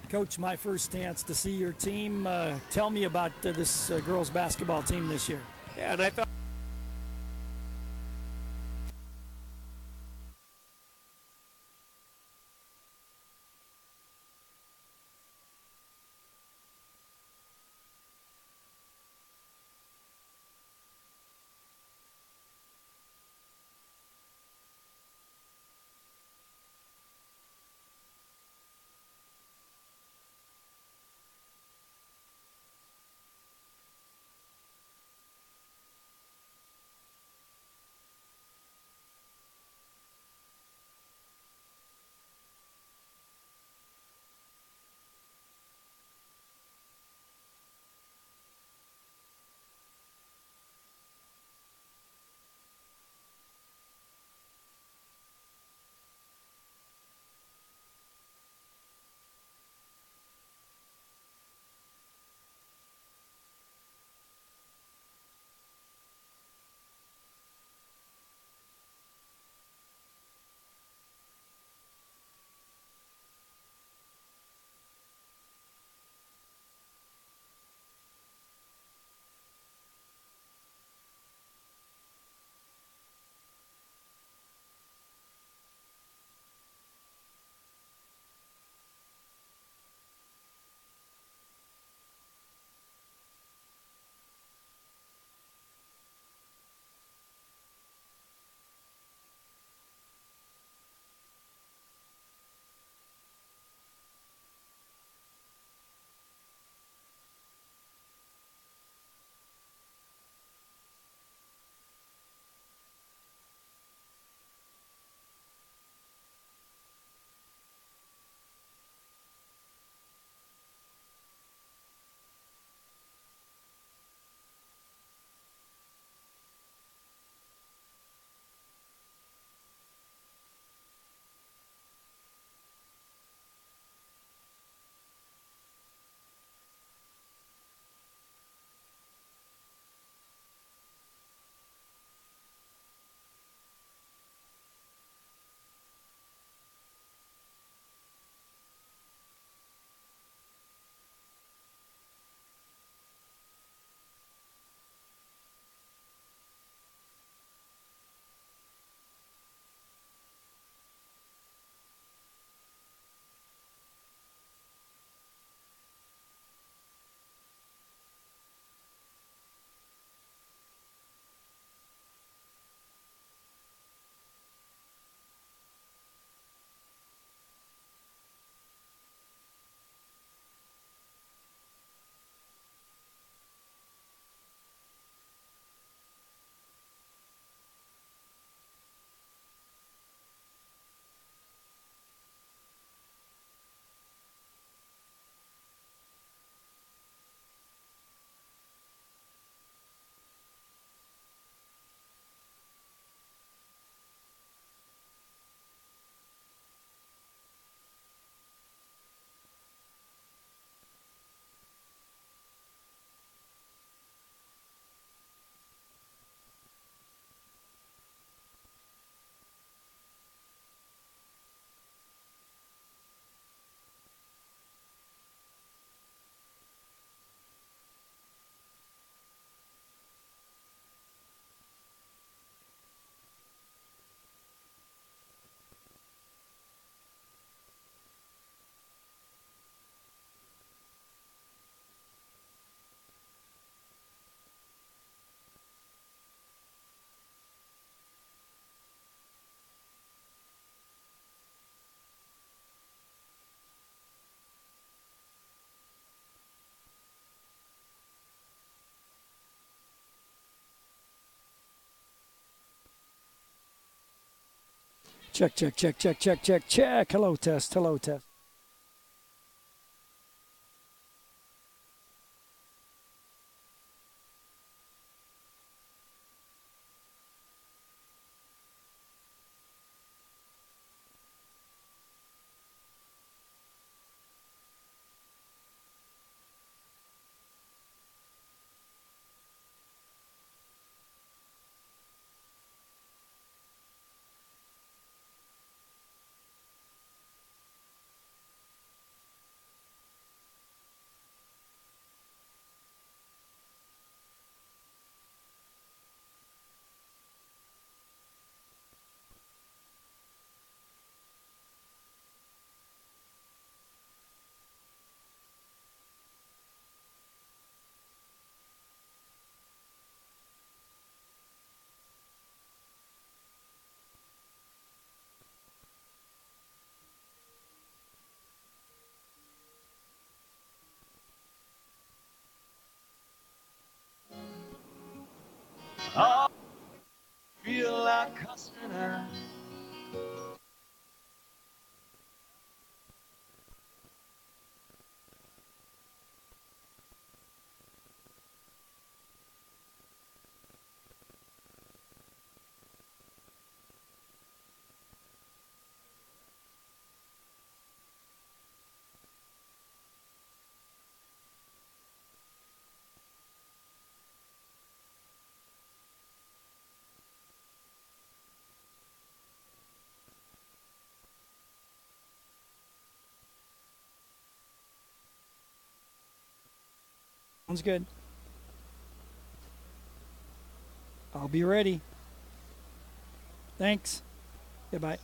Coach, my first chance to see your team. Tell me about this girls basketball team this year. Yeah, and I thought Check, check, check, check, check, check, check. Hello, test. Hello, test. Sounds good. I'll be ready. Thanks. Goodbye.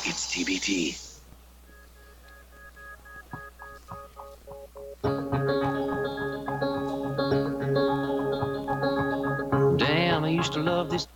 It's TBT. Damn, I used to love this.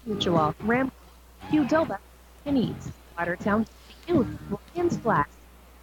Mutual, Ram, Qdoba, Needs, Watertown, Youth, Lions Flax,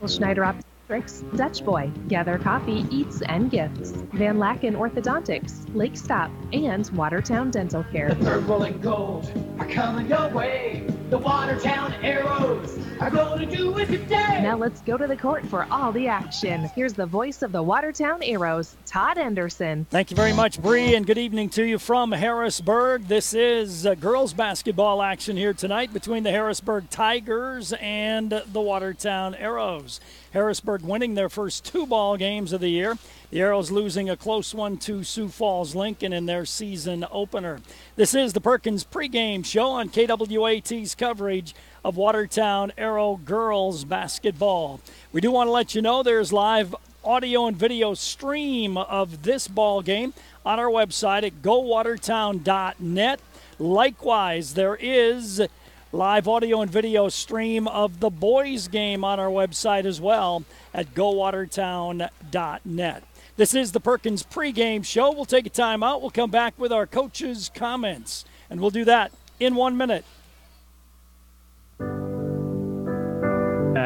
Schneider Obstetrics, Dutch Boy, Gather Coffee, Eats and Gifts, Van Laken Orthodontics, Lake Stop, and Watertown Dental Care. The purple and gold are coming your way. The Watertown Arrows are going to do it today. Now let's go to the court for all the action. Here's the voice of the Watertown Arrows, Todd Anderson. Thank you very much, Bree, and good evening to you from Harrisburg. This is girls basketball action here tonight between the Harrisburg Tigers and the Watertown Arrows. Harrisburg winning their first 2 ball games of the year. The Arrows losing a close one to Sioux Falls Lincoln in their season opener. This is the Perkins pregame show on KWAT's coverage of Watertown Arrow girls basketball. We do want to let you know there's live audio and video stream of this ball game on our website at gowatertown.net. Likewise, there is live audio and video stream of the boys game on our website as well at gowatertown.net. This is the Perkins pregame show. We'll take a time out. We'll come back with our coaches' comments, and we'll do that in 1 minute.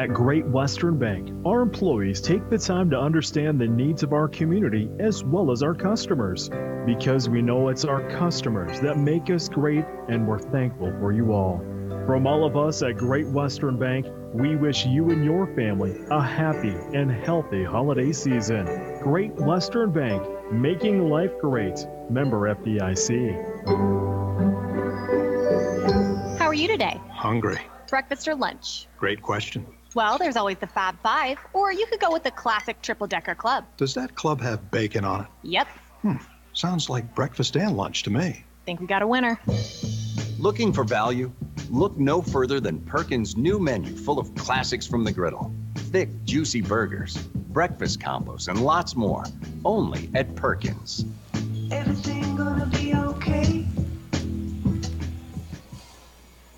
At Great Western Bank, our employees take the time to understand the needs of our community as well as our customers, because we know it's our customers that make us great, and we're thankful for you all. From all of us at Great Western Bank, we wish you and your family a happy and healthy holiday season. Great Western Bank, making life great. Member FDIC. How are you today? Hungry. Breakfast or lunch? Great question. Well, there's always the Fab Five, or you could go with the classic triple-decker club. Does that club have bacon on it? Yep. Sounds like breakfast and lunch to me. Think we got a winner. Looking for value? Look no further than Perkins' new menu full of classics from the griddle. Thick, juicy burgers, breakfast combos, and lots more. Only at Perkins. Everything gonna be okay.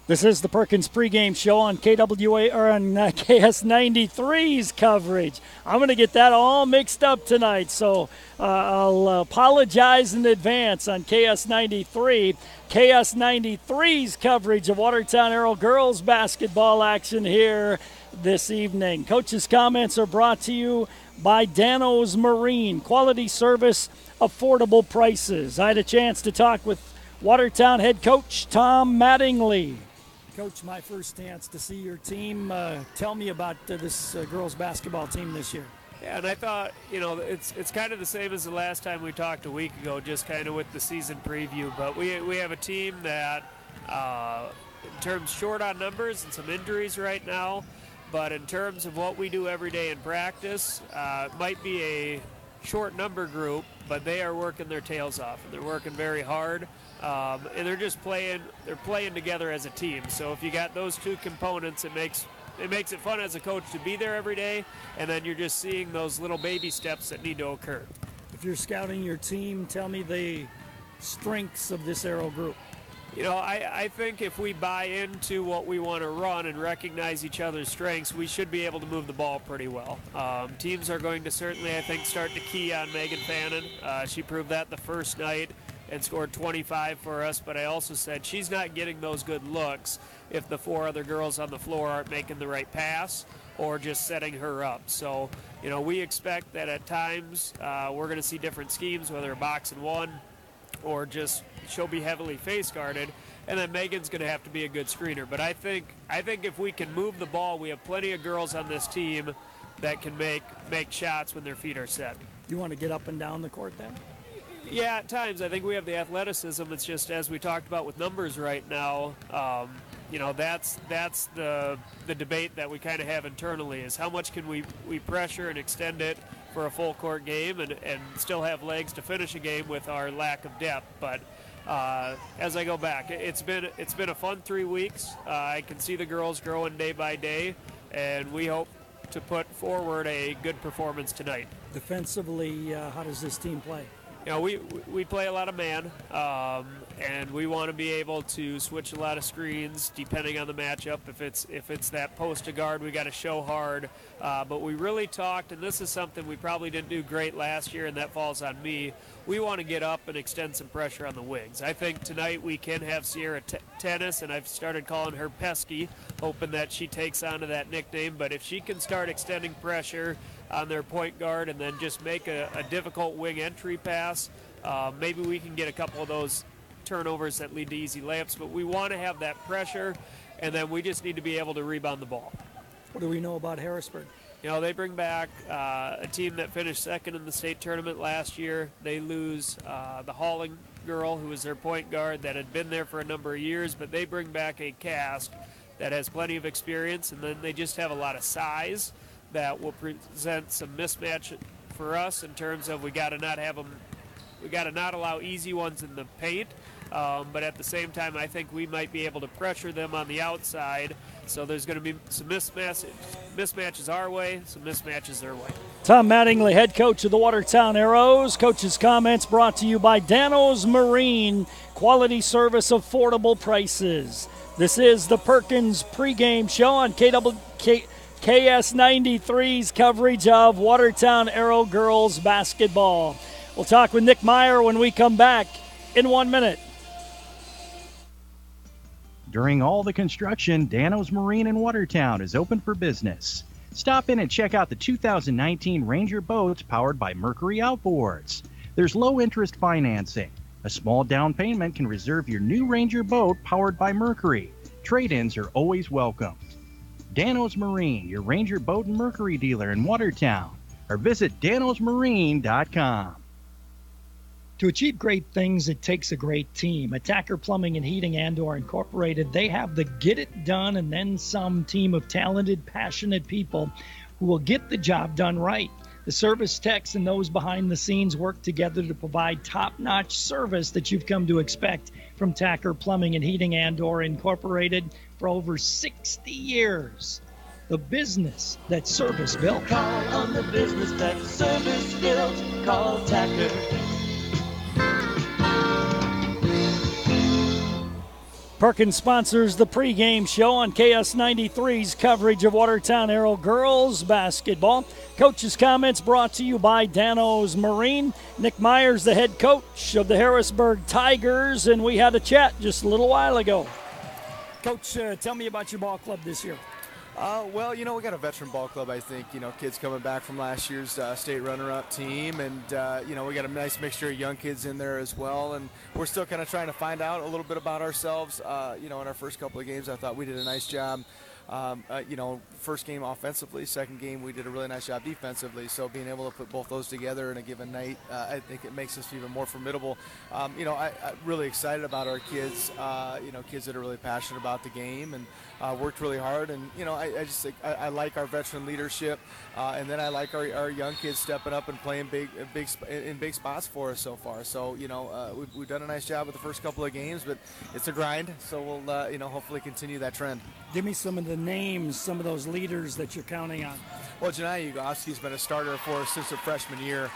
This is the Perkins pregame show on KWA or on KS93's coverage. I'm going to get that all mixed up tonight, so I'll apologize in advance on KS93. KS93's coverage of Watertown Arrow girls basketball action here this evening. Coach's comments are brought to you by Dano's Marine. Quality service, affordable prices. I had a chance to talk with Watertown head coach Tom Mattingly. Coach, my first chance to see your team. Tell me about this girls basketball team this year. Yeah, and I thought, it's kind of the same as the last time we talked a week ago, just kind of with the season preview. But we have a team that, in terms short on numbers and some injuries right now, but in terms of what we do every day in practice, it might be a short number group, but they are working their tails off, and they're working very hard. And they're just playing together as a team. So if you got those two components, it makes it fun as a coach to be there every day, and then you're just seeing those little baby steps that need to occur. If you're scouting your team, tell me the strengths of this Arrow group. I think if we buy into what we want to run and recognize each other's strengths, we should be able to move the ball pretty well. Teams are going to certainly, I think, start to key on Megan Fannin. She proved that the first night and scored 25 for us, but I also said she's not getting those good looks if the four other girls on the floor aren't making the right pass or just setting her up. So, we expect that at times we're going to see different schemes, whether a box and one or just she'll be heavily face guarded, and then Megan's going to have to be a good screener. But I think if we can move the ball, we have plenty of girls on this team that can make shots when their feet are set. You want to get up and down the court then? Yeah, at times. I think we have the athleticism. It's just, as we talked about with numbers right now, that's the debate that we kind of have internally, is how much can we pressure and extend it for a full court game and still have legs to finish a game with our lack of depth. But as I go back, it's been a fun 3 weeks. I can see the girls growing day by day, and we hope to put forward a good performance tonight. Defensively, how does this team play? We play a lot of man, and we want to be able to switch a lot of screens depending on the matchup. If it's that post to guard, we got to show hard. But we really talked, and this is something we probably didn't do great last year, and that falls on me. We want to get up and extend some pressure on the wings. I think tonight we can have Sierra Tennis, and I've started calling her Pesky, hoping that she takes on to that nickname. But if she can start extending pressure on their point guard and then just make a difficult wing entry pass, maybe we can get a couple of those turnovers that lead to easy layups. But we want to have that pressure, and then we just need to be able to rebound the ball. What do we know about Harrisburg? They bring back a team that finished second in the state tournament last year. They lose the Halling girl, who was their point guard, that had been there for a number of years, but they bring back a cast that has plenty of experience, and then they just have a lot of size that will present some mismatch for us in terms of we got to not allow easy ones in the paint, but at the same time I think we might be able to pressure them on the outside, so there's going to be some mismatches our way, some mismatches their way. Tom Mattingly, head coach of the Watertown Arrows. Coach's comments brought to you by Dano's Marine. Quality service, affordable prices. This is the Perkins pregame show on KS93's coverage of Watertown Arrow girls basketball. We'll talk with Nick Meyer when we come back in 1 minute. During all the construction, Dano's Marine in Watertown is open for business. Stop in and check out the 2019 Ranger boats powered by Mercury Outboards. There's low-interest financing. A small down payment can reserve your new Ranger boat powered by Mercury. Trade-ins are always welcomed. Dano's Marine, your Ranger boat and Mercury dealer in Watertown, or visit danosmarine.com. To achieve great things, it takes a great team. Attacker Plumbing and Heating Andor Incorporated, they have the get it done and then some team of talented, passionate people who will get the job done right. The service techs and those behind the scenes work together to provide top-notch service that you've come to expect from Tacker Plumbing and Heating Andor Incorporated for over 60 years. The business that service built. Call on the business that service built. Call Tacker. Perkins sponsors the pregame show on KS93's coverage of Watertown Arrow girls basketball. Coach's comments brought to you by Dano's Marine. Nick Myers, the head coach of the Harrisburg Tigers, and we had a chat just a little while ago. Coach, tell me about your ball club this year. Well, we got a veteran ball club, I think, kids coming back from last year's state runner-up team, and, we got a nice mixture of young kids in there as well, and we're still kind of trying to find out a little bit about ourselves. In our first couple of games, I thought we did a nice job. First game offensively, second game we did a really nice job defensively, so being able to put both those together in a given night, I think it makes us even more formidable. I'm really excited about our kids, kids that are really passionate about the game and worked really hard, and I just think I like our veteran leadership, and then I like our young kids stepping up and playing big spots for us so far. So we've done a nice job with the first couple of games, but it's a grind, so we'll hopefully continue that trend. Give me some of the names, some of those leaders that you're counting on. Well, Janai Ugostski's been a starter for us since her freshman year.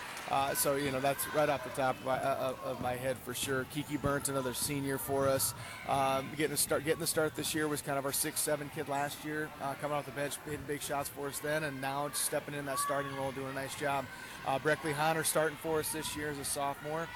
So that's right off the top of my head for sure. Kiki Burnt, another senior for us. Getting the start this year was kind of our 6'7" kid last year, coming off the bench, hitting big shots for us then, and now stepping in that starting role, doing a nice job. Breckley Honor starting for us this year as a sophomore.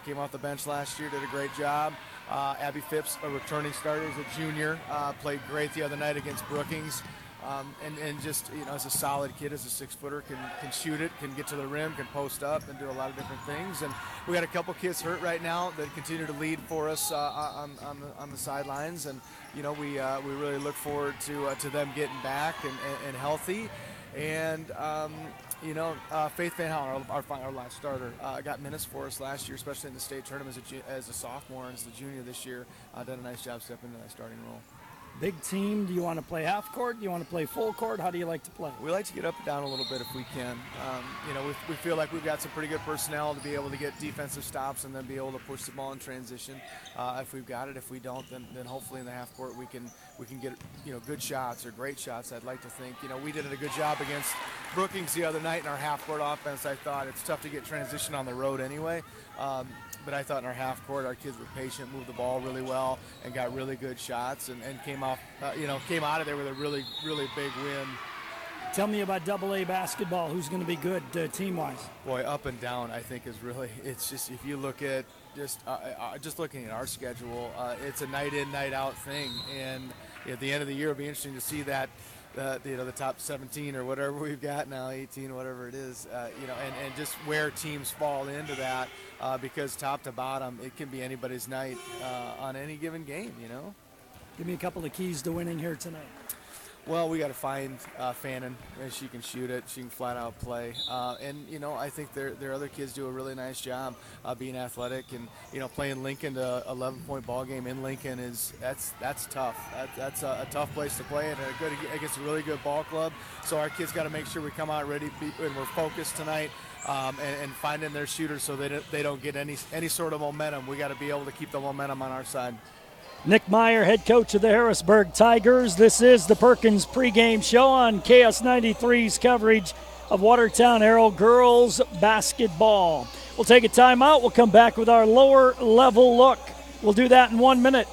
Came off the bench last year, did a great job. Abby Phipps, a returning starter as a junior, played great the other night against Brookings. And just, as a solid kid, as a 6-footer, can shoot it, can get to the rim, can post up, and do a lot of different things. And we got a couple kids hurt right now that continue to lead for us on the sidelines. And we really look forward to them getting back and healthy. And Faith Van Houten, our last starter, got minutes for us last year, especially in the state tournament as a sophomore and as a junior this year. Done a nice job stepping into that starting role. Big team, do you want to play half court? Do you want to play full court? How do you like to play? We like to get up and down a little bit if we can. We feel like we've got some pretty good personnel to be able to get defensive stops and then be able to push the ball in transition. If we've got it, if we don't, then hopefully in the half court we can get good shots or great shots. I'd like to think we did a good job against Brookings the other night in our half court offense. I thought it's tough to get transition on the road anyway. But I thought in our half court, our kids were patient, moved the ball really well, and got really good shots, and came out of there with a really, really big win. Tell me about AA basketball. Who's going to be good team-wise? Boy, up and down, I think is really. It's just if you look at just looking at our schedule, it's a night in, night out thing, and at the end of the year, it'll be interesting to see that. The top 17 or whatever we've got now, 18, whatever it is, and just where teams fall into that, because top to bottom, it can be anybody's night on any given game, Give me a couple of keys to winning here tonight. Well, we got to find Fannin. She can shoot it. She can flat out play. And I think their other kids do a really nice job being athletic, and playing Lincoln to 11-point ball game in Lincoln that's tough. That's a tough place to play, and against a really good ball club. So our kids got to make sure we come out ready and we're focused tonight. And finding their shooters so they don't get any sort of momentum. We got to be able to keep the momentum on our side. Nick Meyer, head coach of the Harrisburg Tigers. This is the Perkins pregame show on KS93's coverage of Watertown Arrow girls basketball. We'll take a timeout. We'll come back with our lower level look. We'll do that in 1 minute.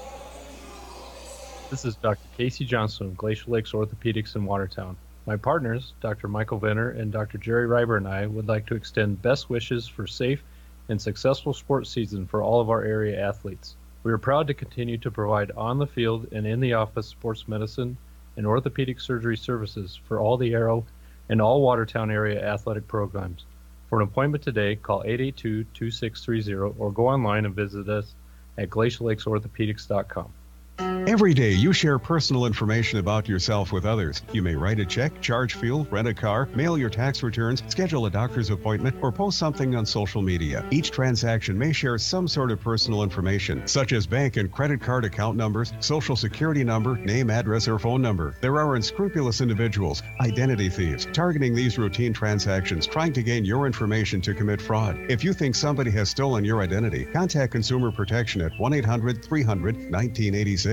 This is Dr. Casey Johnson of Glacial Lakes Orthopedics in Watertown. My partners, Dr. Michael Venner and Dr. Jerry Reiber, and I would like to extend best wishes for safe and successful sports season for all of our area athletes. We are proud to continue to provide on the field and in the office sports medicine and orthopedic surgery services for all the Arrow and all Watertown area athletic programs. For an appointment today, call 882-2630 or go online and visit us at glaciallakes.orthopedics.com. Every day you share personal information about yourself with others. You may write a check, charge fuel, rent a car, mail your tax returns, schedule a doctor's appointment, or post something on social media. Each transaction may share some sort of personal information, such as bank and credit card account numbers, social security number, name, address, or phone number. There are unscrupulous individuals, identity thieves, targeting these routine transactions, trying to gain your information to commit fraud. If you think somebody has stolen your identity, contact Consumer Protection at 1-800-300-1986.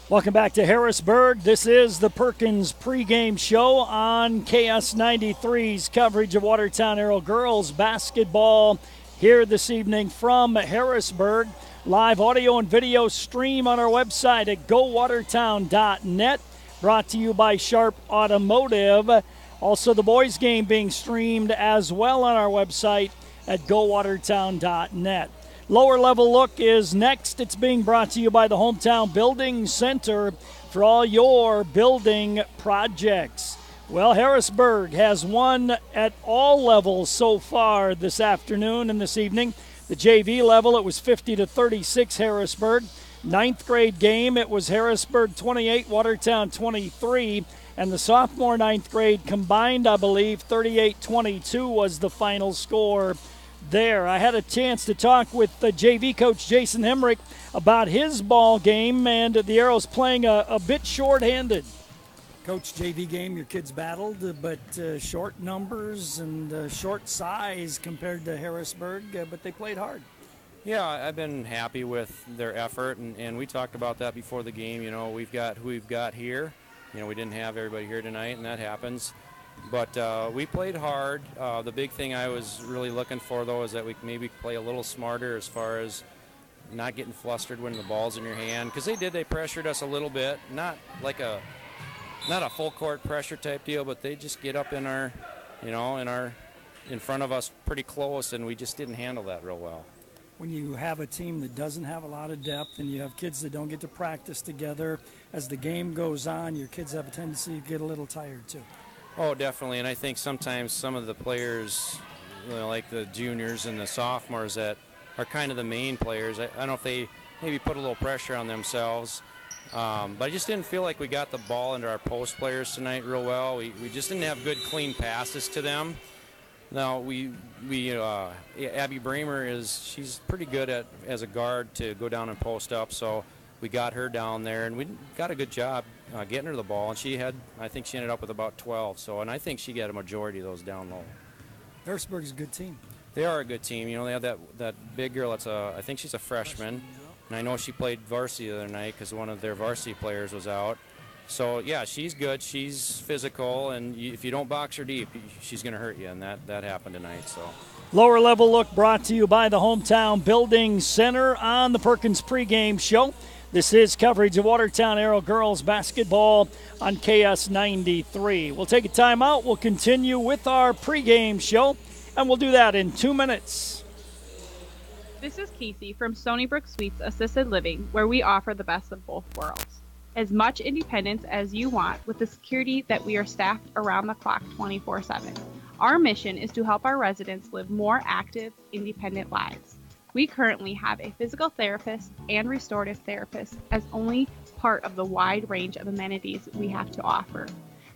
Welcome back to Harrisburg. This is the Perkins pregame show on KS93's coverage of Watertown Arrow girls basketball here this evening from Harrisburg. Live audio and video stream on our website at gowatertown.net. Brought to you by Sharp Automotive. Also, the boys game being streamed as well on our website at gowatertown.net. Lower level look is next. It's being brought to you by the Hometown Building Center for all your building projects. Well, Harrisburg has won at all levels so far this afternoon and this evening. The JV level, it was 50-36 Harrisburg. Ninth grade game, it was Harrisburg 28, Watertown 23. And the sophomore ninth grade combined, I believe, 38-22 was the final score there. I had a chance to talk with the JV coach Jason Hemrick about his ball game, and the Arrows playing a bit short-handed. Coach, JV game, your kids battled, but short numbers and short size compared to Harrisburg, but they played hard. Yeah, I've been happy with their effort, and we talked about that before the game. You know, we've got who we've got here. You know, we didn't have everybody here tonight, and that happens. But we played hard. The big thing I was really looking for, though, is that we maybe play a little smarter as far as not getting flustered when the ball's in your hand. Because they pressured us a little bit. Not a full court pressure type deal, but they just get up in our, in front of us pretty close, and we just didn't handle that real well. When you have a team that doesn't have a lot of depth and you have kids that don't get to practice together, as the game goes on, your kids have a tendency to get a little tired, too. Oh, definitely, and I think sometimes some of the players, like the juniors and the sophomores that are kind of the main players, I don't know if they maybe put a little pressure on themselves, but I just didn't feel like we got the ball into our post players tonight real well. We just didn't have good, clean passes to them. Now, Abby Bramer she's pretty good as a guard to go down and post up, so we got her down there, and we got a good job getting her the ball, and I think she ended up with about 12. And I think she got a majority of those down low. Harrisburg's a good team. They are a good team. You know, they have that big girl I think she's a freshman, and I know she played varsity the other night because one of their varsity players was out. So, yeah, she's good. She's physical, and if you don't box her deep, she's going to hurt you, and that happened tonight. So. Lower level look brought to you by the Hometown Building Center on the Perkins pregame show. This is coverage of Watertown Arrow girls basketball on KS93. We'll take a timeout. We'll continue with our pregame show, and we'll do that in 2 minutes. This is Casey from Stony Brook Suites Assisted Living, where we offer the best of both worlds. As much independence as you want with the security that we are staffed around the clock 24/7. Our mission is to help our residents live more active, independent lives. We currently have a physical therapist and restorative therapist as only part of the wide range of amenities we have to offer.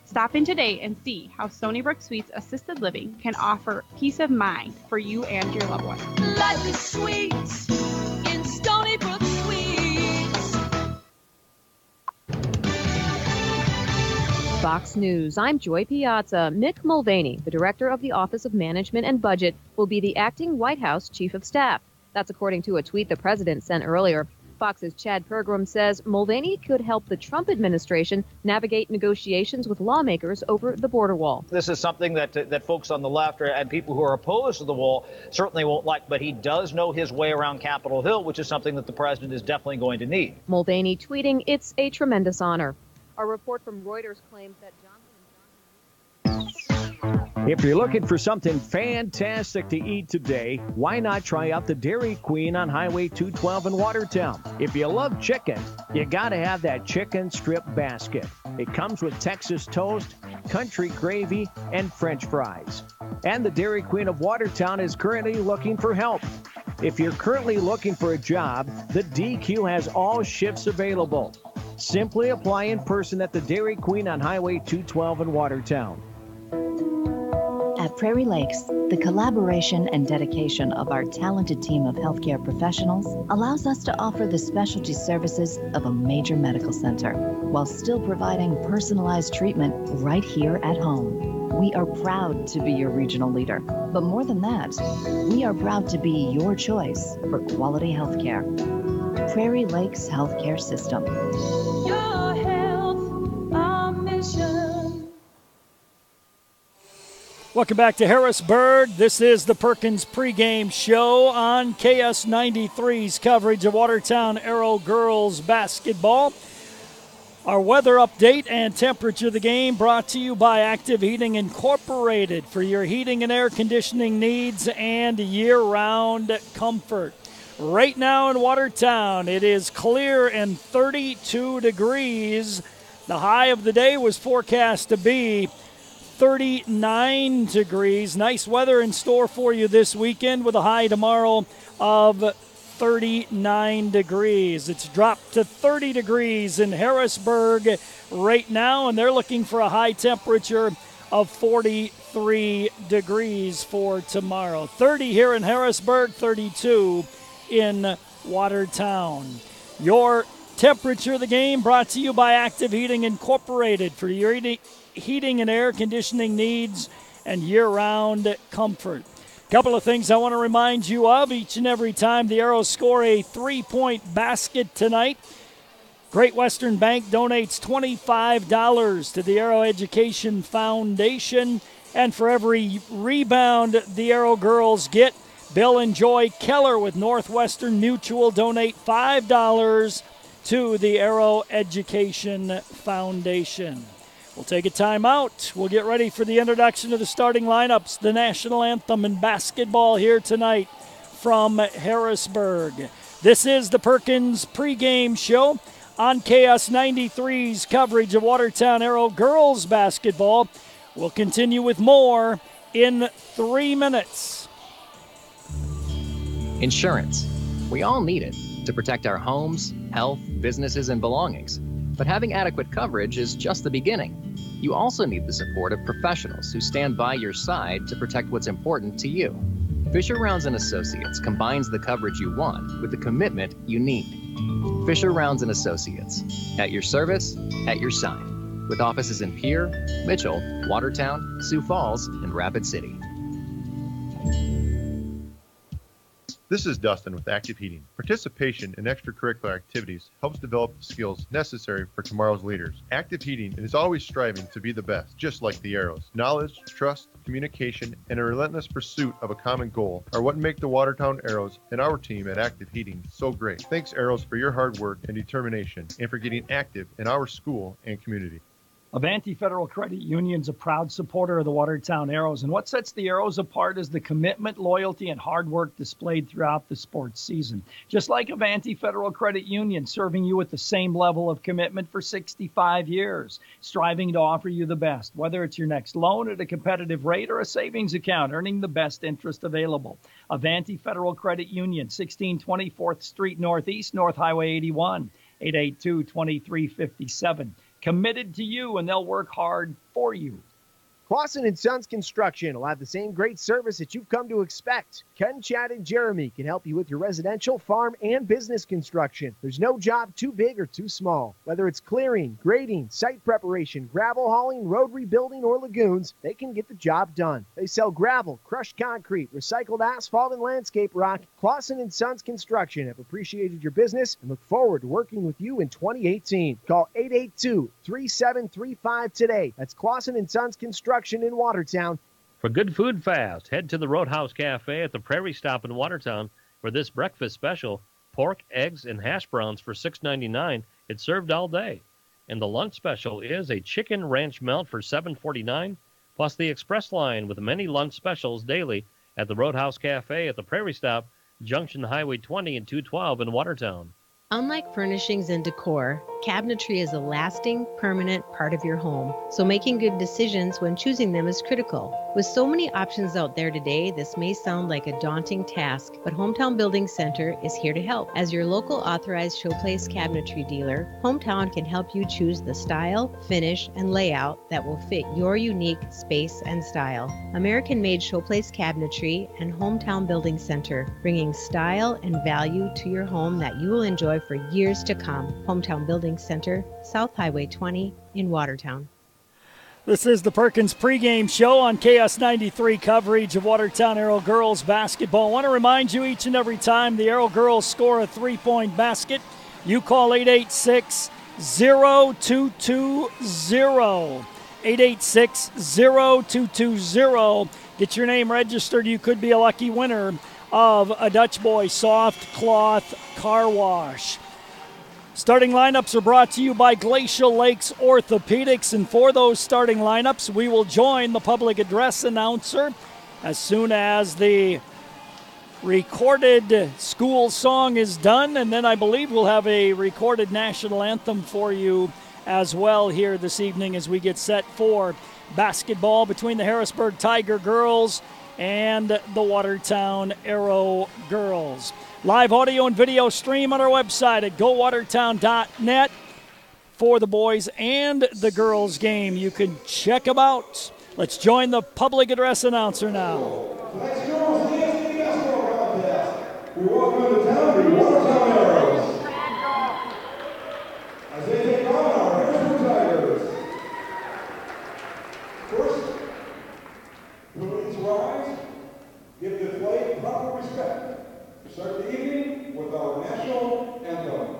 Stop in today and see how Stony Brook Suites Assisted Living can offer peace of mind for you and your loved one. Life is sweet in Stony Brook Suites. Fox News, I'm Joy Piazza. Mick Mulvaney, the director of the Office of Management and Budget, will be the acting White House Chief of Staff. That's according to a tweet the president sent earlier. Fox's Chad Pergram says Mulvaney could help the Trump administration navigate negotiations with lawmakers over the border wall. This is something that folks on the left and people who are opposed to the wall certainly won't like, but he does know his way around Capitol Hill, which is something that the president is definitely going to need. Mulvaney tweeting, "It's a tremendous honor." A report from Reuters claims that Johnson & Johnson If you're looking for something fantastic to eat today, why not try out the Dairy Queen on Highway 212 in Watertown? If you love chicken, you gotta have that chicken strip basket. It comes with Texas toast, country gravy, and French fries. And the Dairy Queen of Watertown is currently looking for help. If you're currently looking for a job, the DQ has all shifts available. Simply apply in person at the Dairy Queen on Highway 212 in Watertown. At Prairie Lakes, the collaboration and dedication of our talented team of healthcare professionals allows us to offer the specialty services of a major medical center while still providing personalized treatment right here at home. We are proud to be your regional leader, but more than that, we are proud to be your choice for quality healthcare. Prairie Lakes Healthcare System. Your health, our mission. Welcome back to Harrisburg. This is the Perkins pregame show on KS93's coverage of Watertown Arrow girls basketball. Our weather update and temperature of the game brought to you by Active Heating Incorporated for your heating and air conditioning needs and year-round comfort. Right now in Watertown, it is clear and 32 degrees. The high of the day was forecast to be 39 degrees. Nice weather in store for you this weekend with a high tomorrow of 39 degrees. It's dropped to 30 degrees in Harrisburg right now, and they're looking for a high temperature of 43 degrees for tomorrow. 30 here in Harrisburg, 32 in Watertown. Your temperature of the game brought to you by Active Heating Incorporated for your heating and air conditioning needs and year-round comfort. A couple of things I want to remind you of each and every time the Arrows score a three-point basket tonight. Great Western Bank donates $25 to the Arrow Education Foundation, and for every rebound the Arrow girls get, Bill and Joy Keller with Northwestern Mutual donate $5 to the Arrow Education Foundation. We'll take a timeout. We'll get ready for the introduction of the starting lineups, the national anthem and basketball here tonight from Harrisburg. This is the Perkins pregame show on KS93's coverage of Watertown Arrow girls basketball. We'll continue with more in 3 minutes. Insurance. We all need it to protect our homes, health, businesses, and belongings. But having adequate coverage is just the beginning. You also need the support of professionals who stand by your side to protect what's important to you. Fisher Rounds & Associates combines the coverage you want with the commitment you need. Fisher Rounds & Associates, at your service, at your side, with offices in Pierre, Mitchell, Watertown, Sioux Falls, and Rapid City. This is Dustin with Active Heating. Participation in extracurricular activities helps develop the skills necessary for tomorrow's leaders. Active Heating is always striving to be the best, just like the Arrows. Knowledge, trust, communication, and a relentless pursuit of a common goal are what make the Watertown Arrows and our team at Active Heating so great. Thanks, Arrows, for your hard work and determination, and for getting active in our school and community. Avanti Federal Credit Union is a proud supporter of the Watertown Arrows, and what sets the Arrows apart is the commitment, loyalty, and hard work displayed throughout the sports season. Just like Avanti Federal Credit Union, serving you with the same level of commitment for 65 years, striving to offer you the best, whether it's your next loan at a competitive rate or a savings account, earning the best interest available. Avanti Federal Credit Union, 1620 4th Street Northeast, North Highway 81, 882-2357. Committed to you, and they'll work hard for you. Clausen & Sons Construction will have the same great service that you've come to expect. Ken, Chad, and Jeremy can help you with your residential, farm, and business construction. There's no job too big or too small. Whether it's clearing, grading, site preparation, gravel hauling, road rebuilding, or lagoons, they can get the job done. They sell gravel, crushed concrete, recycled asphalt, and landscape rock. Clausen & Sons Construction have appreciated your business and look forward to working with you in 2018. Call 882-3735 today. That's Clausen & Sons Construction in Watertown. For good food fast, head to the Roadhouse Cafe at the Prairie Stop in Watertown for this breakfast special. Pork, eggs, and hash browns for $6.99. It's served all day. And the lunch special is a chicken ranch melt for $7.49, plus the express line with many lunch specials daily at the Roadhouse Cafe at the Prairie Stop, Junction Highway 20 and 212 in Watertown. Unlike furnishings and decor, cabinetry is a lasting, permanent part of your home, so making good decisions when choosing them is critical. With so many options out there today, this may sound like a daunting task, but Hometown Building Center is here to help. As your local authorized Showplace cabinetry dealer, Hometown can help you choose the style, finish, and layout that will fit your unique space and style. American-made Showplace cabinetry and Hometown Building Center, bringing style and value to your home that you will enjoy for years to come. Hometown Building Center, South Highway 20 in Watertown. This is the Perkins pregame show on KS93 coverage of Watertown Arrow girls basketball. I want to remind you each and every time the Arrow girls score a three-point basket, you call 886-0220. 886-0220. Get your name registered. You could be a lucky winner of a Dutch Boy soft cloth car wash. Starting lineups are brought to you by Glacial Lakes Orthopedics, and for those starting lineups, we will join the public address announcer as soon as the recorded school song is done, and then I believe we'll have a recorded national anthem for you as well here this evening as we get set for basketball between the Harrisburg Tiger girls and the Watertown Arrow girls. Live audio and video stream on our website at gowatertown.net for the boys and the girls game. You can check them out. Let's join the public address announcer now. Tonight's girls' DSD basketball contest. We welcome to town the Watertown Arrows as they take on our Harrisburg Tigers. First, please rise, give the flag proper respect. Start the evening with our national anthem.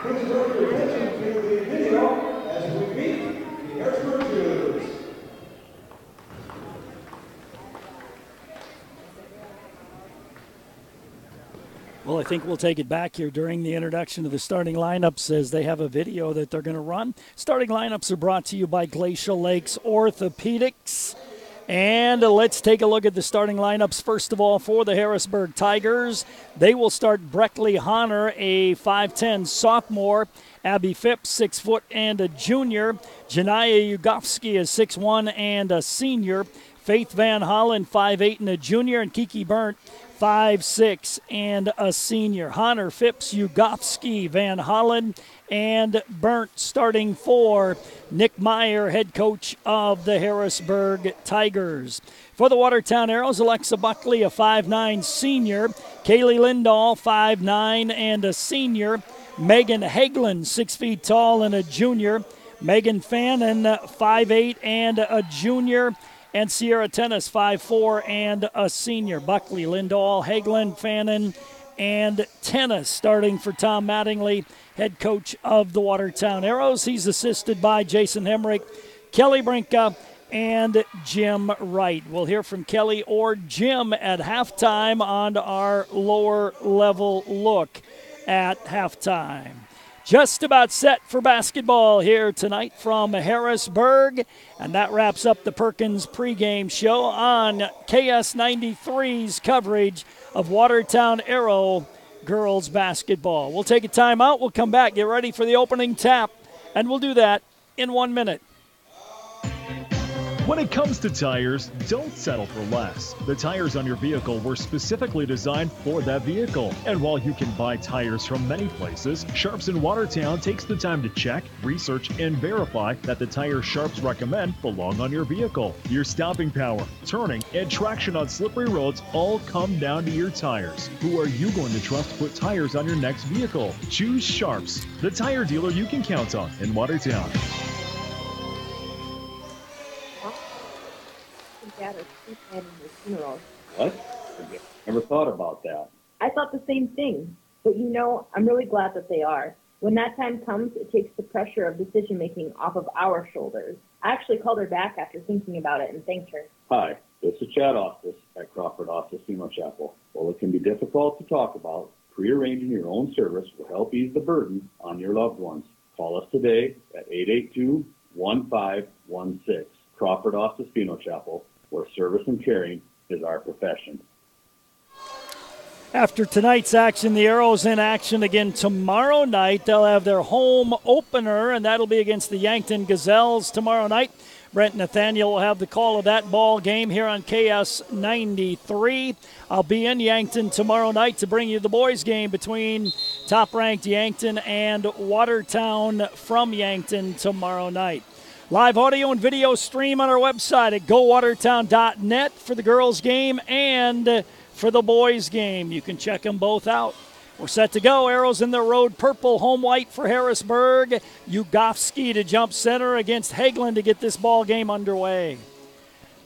Please direct your attention to the video as we meet the Harrisburg cheerleaders. Well, I think we'll take it back here during the introduction of the starting lineups as they have a video that they're going to run. Starting lineups are brought to you by Glacial Lakes Orthopedics. And let's take a look at the starting lineups. First of all, for the Harrisburg Tigers, they will start Breckley Honor, a 5'10 sophomore. Abby Phipps, 6 foot and a junior. Janaya Ugofsky is 6'1 and a senior. Faith Van Hollen, 5'8 and a junior. And Kiki Burnt, 5'6 and a senior. Honor, Phipps, Ugofsky, Van Hollen, and Burnt starting for Nick Meyer, head coach of the Harrisburg Tigers. For the Watertown Arrows, Alexa Buckley, a 5'9 senior. Kaylee Lindahl, 5'9 and a senior. Megan Hagelin, 6 feet tall and a junior. Megan Fannin, 5'8 and a junior. And Sierra Tennis, 5'4 and a senior. Buckley, Lindahl, Hagelin, Fannin, and Tennis starting for Tom Mattingly, head coach of the Watertown Arrows. He's assisted by Jason Hemrick, Kelly Brinka, and Jim Wright. We'll hear from Kelly or Jim at halftime on our lower level look at halftime. just about set for basketball here tonight from Harrisburg. And that wraps up the Perkins pregame show on KS93's coverage of Watertown Arrow girls basketball. We'll take a timeout. We'll come back, get ready for the opening tap, and we'll do that in 1 minute. When it comes to tires, don't settle for less. The tires on your vehicle were specifically designed for that vehicle. And while you can buy tires from many places, Sharps in Watertown takes the time to check, research, and verify that the tires Sharps recommend belong on your vehicle. Your stopping power, turning, and traction on slippery roads all come down to your tires. Who are you going to trust to put tires on your next vehicle? Choose Sharps, the tire dealer you can count on in Watertown. What? Never thought about that. I thought the same thing. But I'm really glad that they are. When that time comes, it takes the pressure of decision-making off of our shoulders. I actually called her back after thinking about it and thanked her. Hi, this is Chad Ostis at Crawford Ostis Funeral Chapel. While it can be difficult to talk about, prearranging your own service will help ease the burden on your loved ones. Call us today at 882-1516. Crawford Ostis Funeral Chapel, where service and caring is our profession. After tonight's action, the Arrows in action again tomorrow night. They'll have their home opener, and that'll be against the Yankton Gazelles tomorrow night. Brent Nathaniel will have the call of that ball game here on KS93. I'll be in Yankton tomorrow night to bring you the boys game between top-ranked Yankton and Watertown from Yankton tomorrow night. Live audio and video stream on our website at gowatertown.net for the girls' game and for the boys' game. You can check them both out. We're set to go. Arrows in the road purple, home white for Harrisburg. Ugofsky to jump center against Hagelin to get this ball game underway.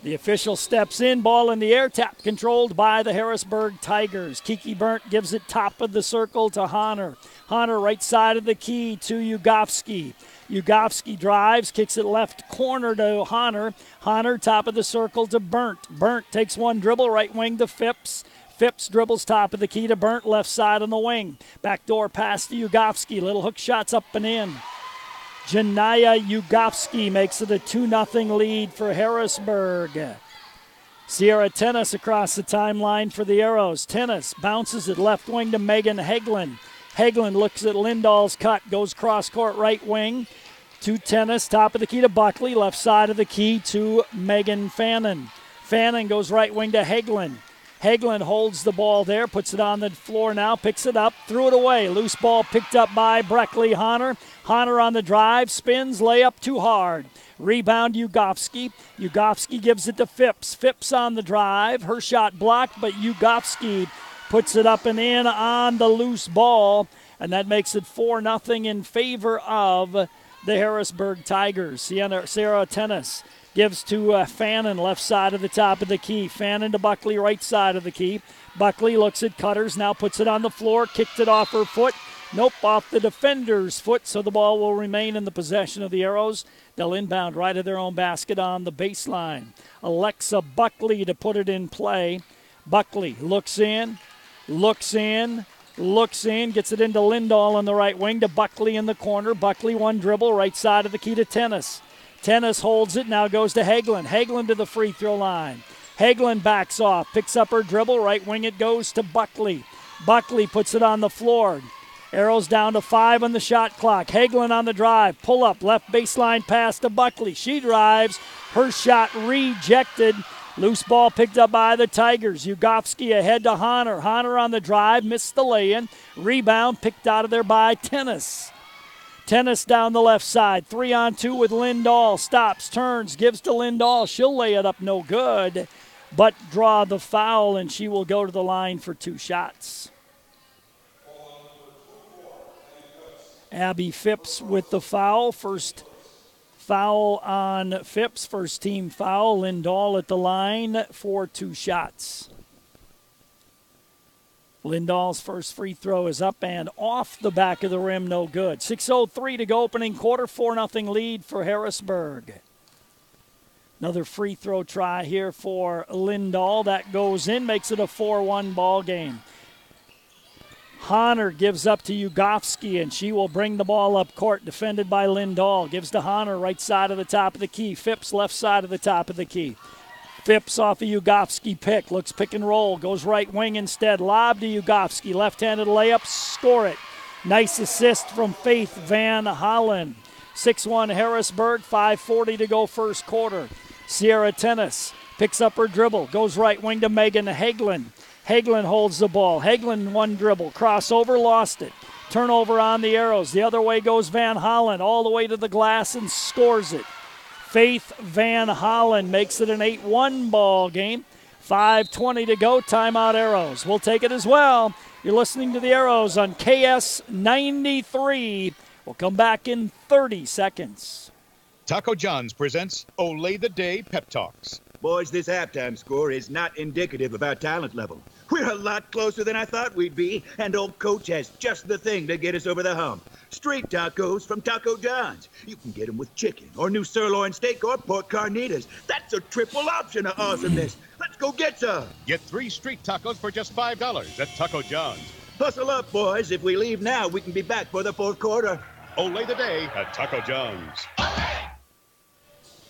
The official steps in, ball in the air, tap controlled by the Harrisburg Tigers. Kiki Burnt gives it top of the circle to Honor. Honor right side of the key to Ugofsky. Ugofsky drives, kicks it left corner to Honor. Honor top of the circle to Burnt. Burnt takes one dribble, right wing to Phipps. Phipps dribbles top of the key to Burnt, left side on the wing. Backdoor pass to Ugofsky. Little hook shots up and in. Janaya Ugofsky makes it a 2-0 lead for Harrisburg. Sierra Tennis across the timeline for the Arrows. Tennis bounces it left wing to Megan Hagelin. Hagelin looks at Lindahl's cut, goes cross court right wing to Tennis, top of the key to Buckley, left side of the key to Megan Fannin. Fannin goes right wing to Hagelin. Hagelin holds the ball there, puts it on the floor now, picks it up, threw it away. Loose ball picked up by Breckley Honor. Honor on the drive, spins, layup too hard. Rebound Ugofsky. Ugofsky gives it to Phipps. Phipps on the drive. Her shot blocked, but Ugofsky puts it up and in on the loose ball, and that makes it 4-0 in favor of the Harrisburg Tigers. Sarah Tennis gives to Fannin, left side of the top of the key. Fannin to Buckley, right side of the key. Buckley looks at Cutters, now puts it on the floor, kicked it off her foot. Nope, off the defender's foot, so the ball will remain in the possession of the Arrows. They'll inbound right at their own basket on the baseline. Alexa Buckley to put it in play. Buckley looks in, gets it into Lindahl on the right wing to Buckley in the corner. Buckley one dribble, right side of the key to Tennis. Tennis holds it, now goes to Hagelin. Hagelin to the free throw line. Hagelin backs off, picks up her dribble, right wing it goes to Buckley. Buckley puts it on the floor. Arrows down to 5 on the shot clock. Hagelin on the drive, pull up, left baseline pass to Buckley. She drives, her shot rejected. Loose ball picked up by the Tigers. Ugofsky ahead to Honor. Honor on the drive, missed the lay-in. Rebound picked out of there by Tennis. Tennis down the left side. 3-on-2 with Lindahl. Stops, turns, gives to Lindahl. She'll lay it up no good, but draw the foul, and she will go to the line for 2 shots. Abby Phipps with the foul. First foul on Phipps, first team foul. Lindahl at the line for 2 shots. Lindahl's first free throw is up and off the back of the rim, no good. 6:03 to go, opening quarter, 4-0 lead for Harrisburg. Another free throw try here for Lindahl. That goes in, makes it a 4-1 ball game. Honor gives up to Ugofsky, and she will bring the ball up court, defended by Lindahl. Gives to Honor, right side of the top of the key. Phipps, left side of the top of the key. Phipps off a Ugofsky pick. Looks pick and roll. Goes right wing instead. Lob to Ugofsky. Left-handed layup. Score it. Nice assist from Faith Van Hollen. 6-1 Harrisburg. 5:40 to go first quarter. Sierra Tennis picks up her dribble. Goes right wing to Megan Hagelin. Hagelin holds the ball. Hagelin one dribble. Crossover. Lost it. Turnover on the Arrows. The other way goes Van Hollen. All the way to the glass and scores it. Faith Van Hollen makes it an 8-1 ball game. 5:20 to go. Timeout Arrows. We'll take it as well. You're listening to the Arrows on KS 93. We'll come back in 30 seconds. Taco John's presents Olay the Day Pep Talks. Boys, this halftime score is not indicative of our talent level. We're a lot closer than I thought we'd be, and old coach has just the thing to get us over the hump. Street tacos from Taco John's. You can get them with chicken or new sirloin steak or pork carnitas. That's a triple option of awesomeness. Let's go get some. Get 3 street tacos for just $5 at Taco John's. Hustle up, boys. If we leave now, we can be back for the fourth quarter. Olay the Day at Taco John's.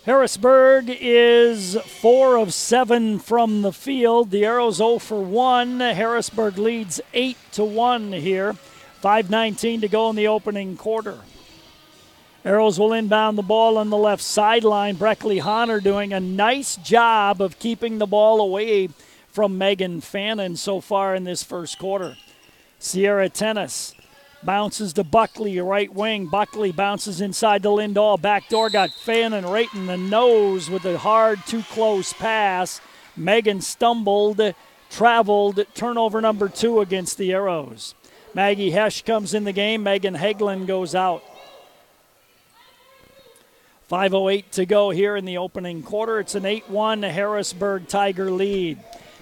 Harrisburg is 4 of 7 from the field. The Arrows 0 for 1. Harrisburg leads 8-1 here. 5:19 to go in the opening quarter. Arrows will inbound the ball on the left sideline. Breckley Honor doing a nice job of keeping the ball away from Megan Fannin so far in this first quarter. Sierra Tennis bounces to Buckley, right wing. Buckley bounces inside to Lindahl. Backdoor got Fannin right in the nose with a hard, too close pass. Megan stumbled, traveled, turnover number 2 against the Arrows. Maggie Hesch comes in the game. Megan Hagelin goes out. 5:08 to go here in the opening quarter. It's an 8-1 Harrisburg Tiger lead.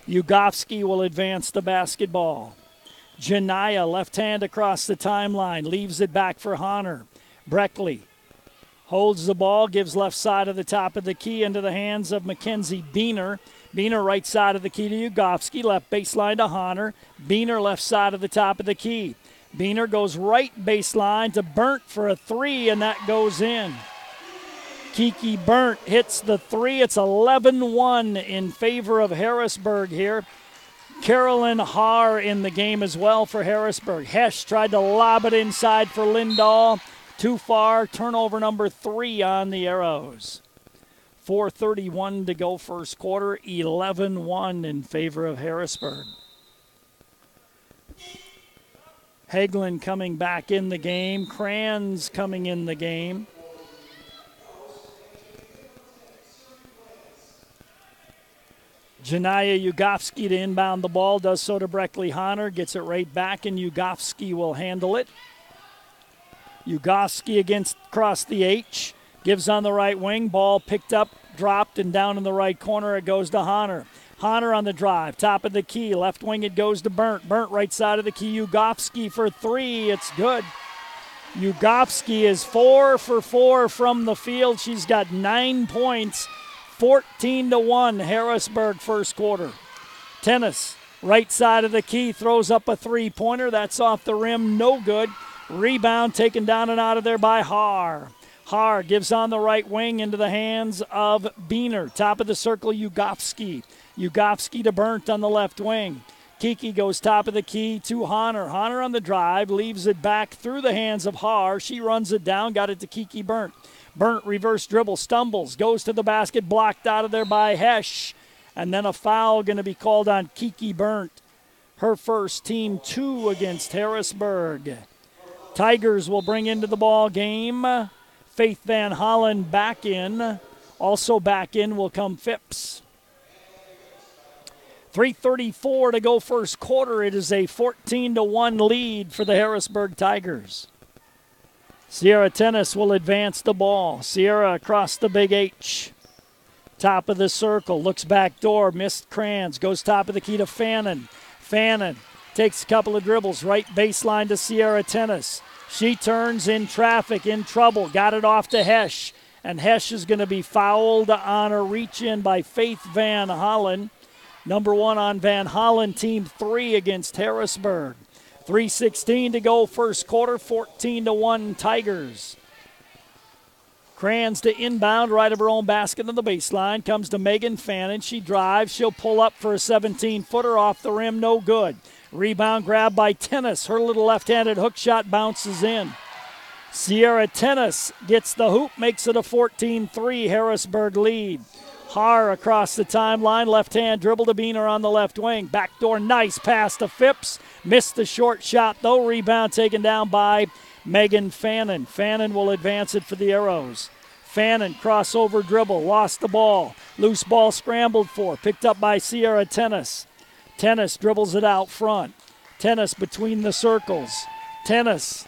Ugofsky will advance the basketball. Janaya, left hand across the timeline, leaves it back for Honor. Breckley holds the ball, gives left side of the top of the key into the hands of Mackenzie Beener. Beener right side of the key to Ugofsky, left baseline to Honor. Beener left side of the top of the key. Beener goes right baseline to Burnt for a 3, and that goes in. Kiki Burnt hits the 3. It's 11-1 in favor of Harrisburg here. Carolyn Haar in the game as well for Harrisburg. Hesch tried to lob it inside for Lindahl. Too far. Turnover number 3 on the Arrows. 4:31 to go first quarter. 11-1 in favor of Harrisburg. Hagelin coming back in the game. Kranz coming in the game. Janaya Ugofsky to inbound the ball, does so to Breckley Honor, gets it right back, and Ugofsky will handle it. Ugofsky against across the H, gives on the right wing, ball picked up, dropped, and down in the right corner it goes to Honor. Honor on the drive, top of the key, left wing it goes to Burnt. Burnt right side of the key, Ugofsky for 3, it's good. Ugofsky is 4 for 4 from the field. She's got 9 points. 14-1 Harrisburg first quarter. Tennis, right side of the key, throws up a 3-pointer. That's off the rim, no good. Rebound taken down and out of there by Haar. Haar gives on the right wing into the hands of Beener. Top of the circle, Ugofsky. Ugofsky to Burnt on the left wing. Kiki goes top of the key to Honor. Honor on the drive, leaves it back through the hands of Haar. She runs it down, got it to Kiki Burnt. Burnt reverse dribble, stumbles, goes to the basket, blocked out of there by Hesch. And then a foul going to be called on Kiki Burnt. Her first, team 2 against Harrisburg. Tigers will bring into the ball game Faith Van Hollen back in. Also back in will come Phipps. 3:34 to go first quarter. It is a 14-1 lead for the Harrisburg Tigers. Sierra Tennis will advance the ball. Sierra across the big H. Top of the circle. Looks back door. Missed Kranz. Goes top of the key to Fannin. Fannin takes a couple of dribbles. Right baseline to Sierra Tennis. She turns in traffic, in trouble. Got it off to Hesch. And Hesch is going to be fouled on a reach-in by Faith Van Hollen. Number 1 on Van Hollen, team 3 against Harrisburg. 3:16 to go first quarter, 14-1 Tigers. Crans to inbound, right of her own basket on the baseline. Comes to Megan Fannin. She drives. She'll pull up for a 17-footer off the rim. No good. Rebound grab by Tennis. Her little left-handed hook shot bounces in. Sierra Tennis gets the hoop, makes it a 14-3 Harrisburg lead. Haar across the timeline, left-hand dribble to Beener on the left wing. Backdoor nice pass to Phipps. Missed the short shot, though. Rebound taken down by Megan Fannin. Fannin will advance it for the Arrows. Fannin, crossover dribble, lost the ball. Loose ball scrambled for, picked up by Sierra Tennis. Tennis dribbles it out front. Tennis between the circles. Tennis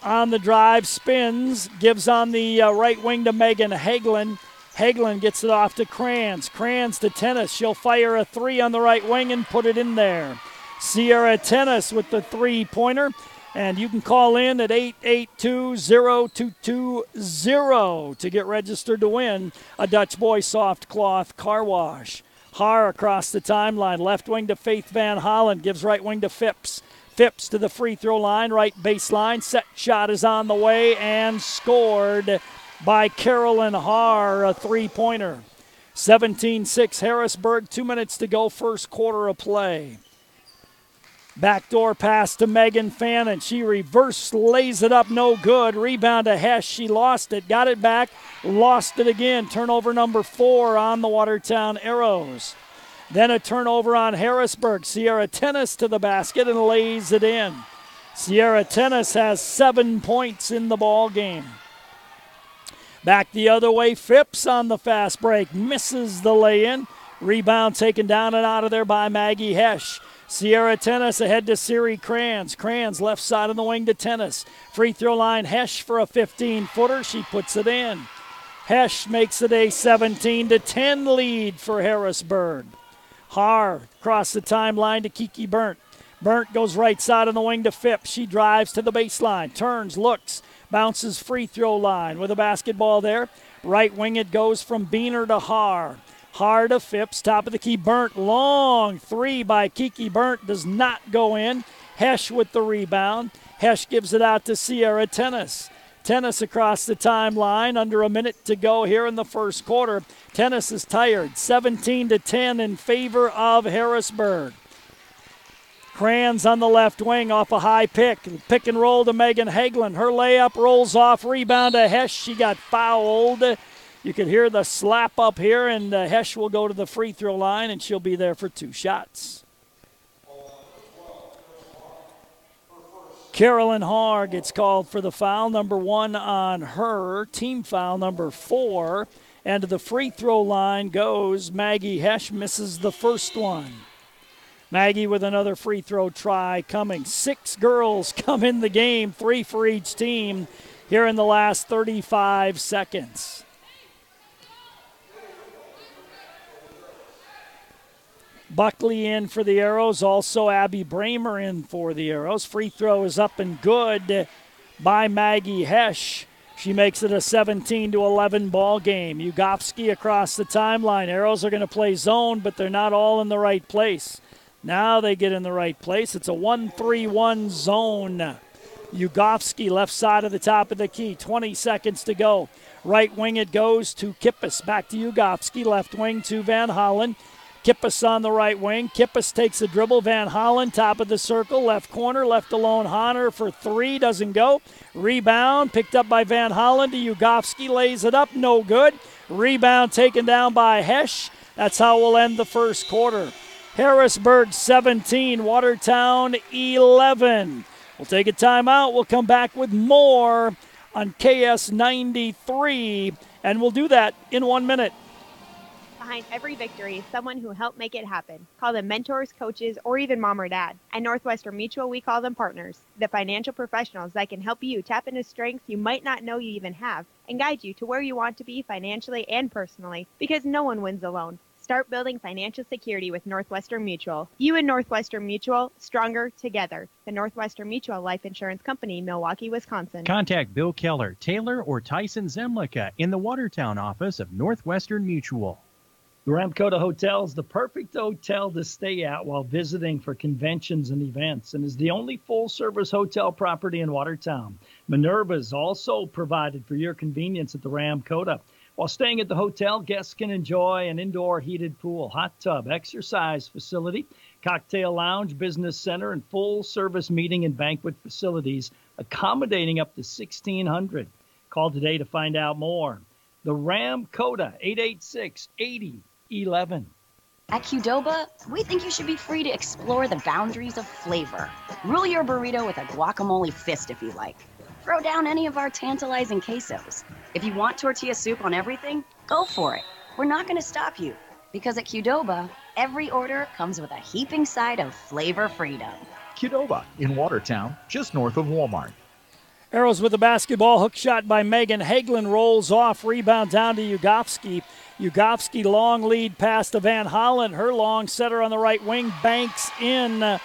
on the drive, spins, gives on the right wing to Megan Hagelin. Hagelin gets it off to Crans. Crans to Tennis. She'll fire a three on the right wing and put it in there. Sierra Tennis with the three-pointer. And you can call in at 882-0220 to get registered to win a Dutch Boy Soft Cloth Car Wash. Haar across the timeline. Left wing to Faith Van Hollen. Gives right wing to Phipps. Phipps to the free throw line. Right baseline. Set shot is on the way and scored by Carolyn Haar, a three-pointer. 17-6 Harrisburg. 2 minutes to go, first quarter of play. Backdoor pass to Megan Fannin. She reverse lays it up, no good. Rebound to Hesh. She lost it, got it back, lost it again. Turnover number 4 on the Watertown Arrows. Then a turnover on Harrisburg. Sierra Tennis to the basket and lays it in. Sierra Tennis has 7 points in the ball game. Back the other way, Phipps on the fast break. Misses the lay-in. Rebound taken down and out of there by Maggie Hesh. Sierra Tennis ahead to Siri Crans. Crans left side of the wing to Tennis. Free throw line, Hesh for a 15-footer. She puts it in. Hesh makes it a 17-10 lead for Harrisburg. Haar across the timeline to Kiki Burnt. Burnt goes right side of the wing to Phipps. She drives to the baseline, turns, looks, bounces free throw line with a basketball there. Right wing it goes from Beener to Haar. Haar to Phipps, top of the key, Burnt, long three by Kiki Burnt, does not go in. Hesh with the rebound. Hesh gives it out to Sierra Tennis. Tennis across the timeline, under a minute to go here in the first quarter. Tennis is tired, 17-10 in favor of Harrisburg. Crans on the left wing off a high pick. Pick and roll to Megan Hagelin. Her layup rolls off, rebound to Hesh. She got fouled. You can hear the slap up here, and Hesh will go to the free throw line, and she'll be there for 2 shots. Carolyn Haar gets called for the foul, number 1 on her, team foul number 4. And to the free throw line goes Maggie Hesh, misses the first one. Maggie with another free throw try coming. 6 girls come in the game, 3 for each team here in the last 35 seconds. Buckley in for the Arrows, also Abby Bramer in for the Arrows. Free throw is up and good by Maggie Hesh. She makes it a 17-11 ball game. Ugofsky across the timeline. Arrows are going to play zone, but they're not all in the right place. Now they get in the right place. It's a 1-3-1 zone. Ugofsky left side of the top of the key. 20 seconds to go. Right wing it goes to Kippis. Back to Ugofsky. Left wing to Van Hollen. Kippis on the right wing. Kippis takes a dribble. Van Hollen, top of the circle, left corner, left alone. Honor for 3, doesn't go. Rebound picked up by Van Hollen to Ugofsky, lays it up, no good. Rebound taken down by Hesh. That's how we'll end the first quarter. Harrisburg 17, Watertown 11. We'll take a timeout. We'll come back with more on KS 93, and we'll do that in 1 minute. Behind every victory is someone who helped make it happen. Call them mentors, coaches, or even mom or dad. At Northwestern Mutual, we call them partners, the financial professionals that can help you tap into strengths you might not know you even have and guide you to where you want to be financially and personally, because no one wins alone. Start building financial security with Northwestern Mutual. You and Northwestern Mutual, stronger together. The Northwestern Mutual Life Insurance Company, Milwaukee, Wisconsin. Contact Bill Keller, Taylor, or Tyson Zemlicka in the Watertown office of Northwestern Mutual. The Ramkota Hotel is the perfect hotel to stay at while visiting for conventions and events and is the only full-service hotel property in Watertown. Minerva is also provided for your convenience at the Ramkota. While staying at the hotel, guests can enjoy an indoor heated pool, hot tub, exercise facility, cocktail lounge, business center, and full-service meeting and banquet facilities, accommodating up to 1,600. Call today to find out more. The Ramkota, 886-8011. At Qdoba, we think you should be free to explore the boundaries of flavor. Rule your burrito with a guacamole fist if you like. Throw down any of our tantalizing quesos. If you want tortilla soup on everything, go for it. We're not going to stop you. Because at Qdoba, every order comes with a heaping side of flavor freedom. Qdoba in Watertown, just north of Walmart. Arrows with the basketball. Hook shot by Megan Hagelin. Rolls off. Rebound down to Ugofsky. Ugofsky long lead pass to Van Hollen. Her long setter on the right wing banks in a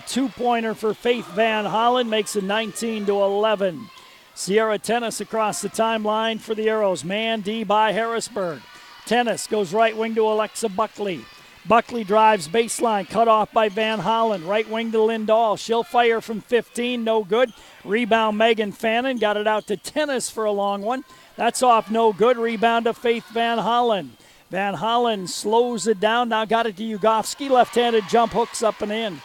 two-pointer for Faith Van Hollen. Makes it 19-11. Sierra Tennis across the timeline for the Arrows. Man D by Harrisburg. Tennis goes right wing to Alexa Buckley. Buckley drives baseline, cut off by Van Hollen. Right wing to Lindahl. She'll fire from 15, no good. Rebound Megan Fannin, got it out to Tennis for a long one. That's off, no good. Rebound to Faith Van Hollen. Van Hollen slows it down, now got it to Ugofsky. Left-handed jump, hooks up and in.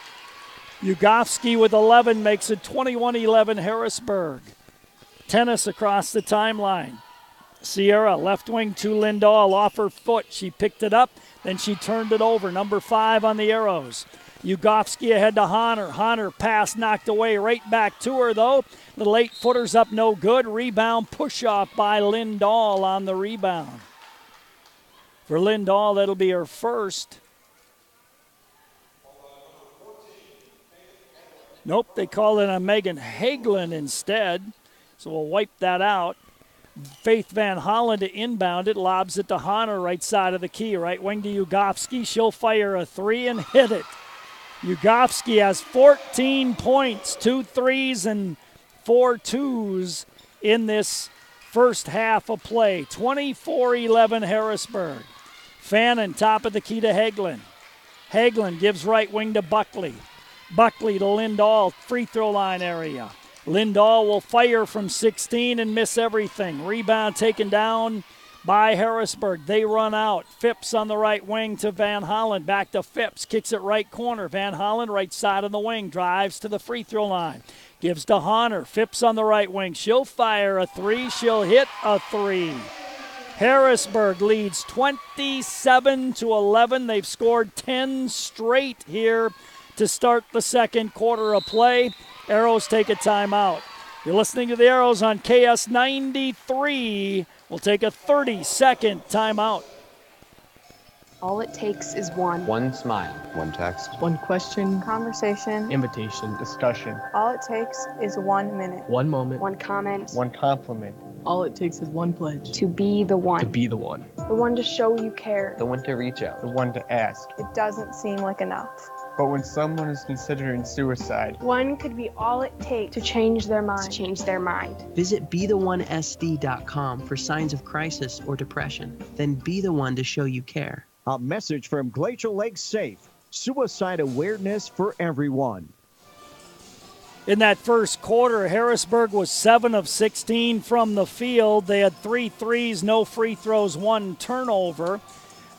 Ugofsky with 11 makes it 21-11 Harrisburg. Tennis across the timeline. Sierra, left wing to Lindahl, off her foot. She picked it up, then she turned it over. Number 5 on the Arrows. Ugofsky ahead to Honor. Honor pass knocked away, right back to her though. Little 8-footers up, no good. Rebound push-off by Lindahl on the rebound. For Lindahl, that'll be her first. Nope, they call it a Megan Hagelin instead. So we'll wipe that out. Faith Van Hollen to inbound it, lobs it to Honor, right side of the key. Right wing to Ugofsky. She'll fire a 3 and hit it. Ugofsky has 14 points, 2 threes and 4 twos in this first half of play. 24-11 Harrisburg. Fannin, top of the key to Hagelin. Hagelin gives right wing to Buckley. Buckley to Lindahl, free throw line area. Lindahl will fire from 16 and miss everything. Rebound taken down by Harrisburg. They run out. Phipps on the right wing to Van Hollen. Back to Phipps. Kicks it right corner. Van Hollen right side of the wing. Drives to the free throw line. Gives to Honor. Phipps on the right wing. She'll fire a 3. She'll hit a 3. Harrisburg leads 27-11. They've scored 10 straight here to start the second quarter of play. Arrows take a timeout. You're listening to the Arrows on KS 93. We'll take a 30-second timeout. All it takes is one. One smile. One text. One question. Conversation. Invitation. Discussion. All it takes is 1 minute. One moment. One comment. One compliment. All it takes is one pledge. To be the one. To be the one. The one to show you care. The one to reach out. The one to ask. It doesn't seem like enough. But when someone is considering suicide, one could be all it takes to change their mind. To change their mind. Visit BeTheOneSD.com for signs of crisis or depression. Then be the one to show you care. A message from Glacial Lake Safe. Suicide awareness for everyone. In that first quarter, Harrisburg was 7 of 16 from the field. They had 3 threes, no free throws, 1 turnover.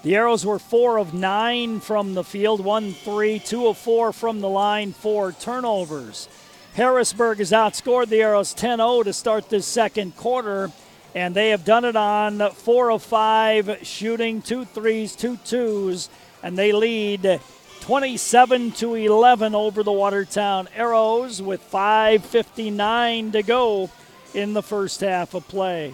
The Arrows were 4 of 9 from the field, 1 3, 2 of 4 from the line, 4 turnovers. Harrisburg has outscored the Arrows 10-0 to start this second quarter, and they have done it on 4 of 5 shooting, 2 threes, 2 twos, and they lead 27-11 over the Watertown Arrows with 5:59 to go in the first half of play.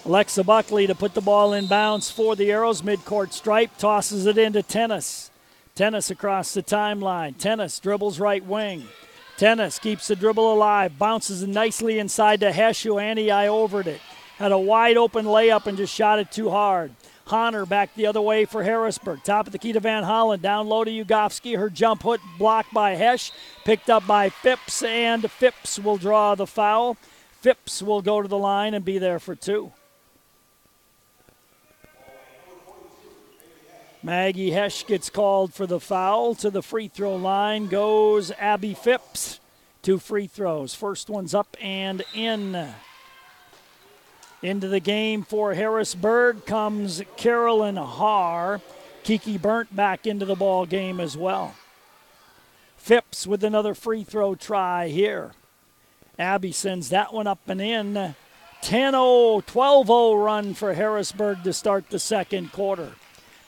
Alexa Buckley to put the ball in bounds for the Arrows. Midcourt stripe, tosses it into Tennis. Tennis across the timeline. Tennis dribbles right wing. Tennis keeps the dribble alive, bounces it nicely inside to Heshu. Anti overed it. Had a wide open layup and just shot it too hard. Honor back the other way for Harrisburg. Top of the key to Van Hollen. Down low to Ugofsky. Her jump hook blocked by Hesh. Picked up by Phipps, and Phipps will draw the foul. Phipps will go to the line and be there for 2. Maggie Hesch gets called for the foul. To the free throw line goes Abby Phipps. 2 free throws. First one's up and in. Into the game for Harrisburg comes Carolyn Haar. Kiki Burnt back into the ball game as well. Phipps with another free throw try here. Abby sends that one up and in. 10-0, 12-0 run for Harrisburg to start the second quarter.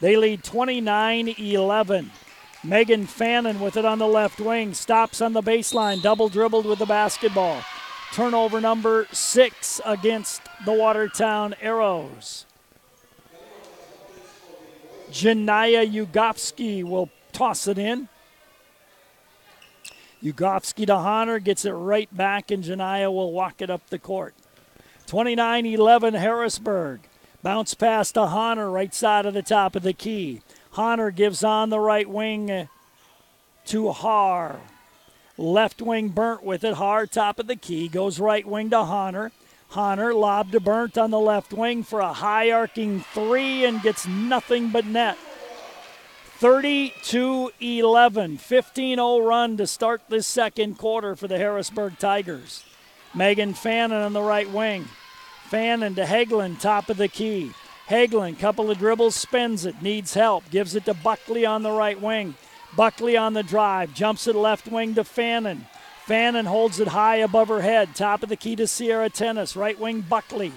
They lead 29-11. Megan Fannin with it on the left wing. Stops on the baseline. Double dribbled with the basketball. Turnover number 6 against the Watertown Arrows. Janaya Ugovsky will toss it in. Ugovsky to Honor, gets it right back, and Janaya will walk it up the court. 29-11 Harrisburg. Bounce pass to Honor, right side of the top of the key. Honor gives on the right wing to Haar. Left wing Burnt with it. Haar, top of the key, goes right wing to Honor. Honor lob to Burnt on the left wing for a high arcing 3 and gets nothing but net. 32-11, 15-0 run to start this second quarter for the Harrisburg Tigers. Megan Fannin on the right wing. Fannin to Hagelin, top of the key. Hagelin, couple of dribbles, spins it, needs help, gives it to Buckley on the right wing. Buckley on the drive, jumps it left wing to Fannin. Fannin holds it high above her head, top of the key to Sierra Tennis, right wing Buckley.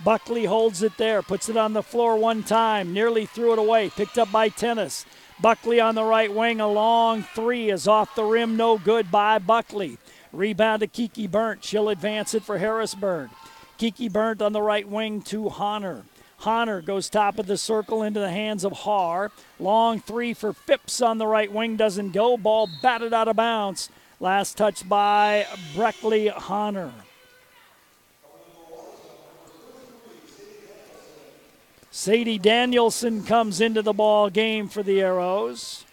Buckley holds it there, puts it on the floor one time, nearly threw it away, picked up by Tennis. Buckley on the right wing, a long 3 is off the rim, no good by Buckley. Rebound to Kiki Burnt, she'll advance it for Harrisburg. Kiki Burnt on the right wing to Honor. Honor goes top of the circle into the hands of Haar. Long 3 for Phipps on the right wing, doesn't go. Ball batted out of bounds. Last touch by Breckley Honor. Sadie Danielson comes into the ball game for the Arrows.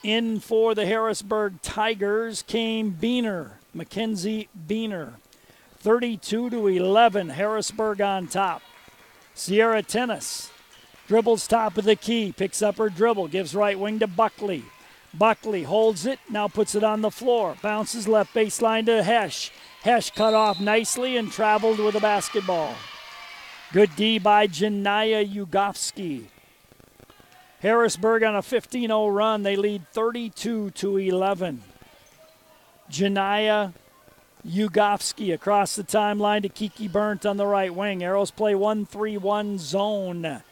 In for the Harrisburg Tigers came Beener, Mackenzie Beener. 32-11, Harrisburg on top. Sierra Tennis dribbles top of the key, picks up her dribble, gives right wing to Buckley. Buckley holds it, now puts it on the floor. Bounces left baseline to Hesch. Hesch cut off nicely and traveled with the basketball. Good D by Janaya Ugovsky. Harrisburg on a 15-0 run. They lead 32-11. Janaya Ugovsky across the timeline to Kiki Burnt on the right wing. Arrows play 1-3-1 zone.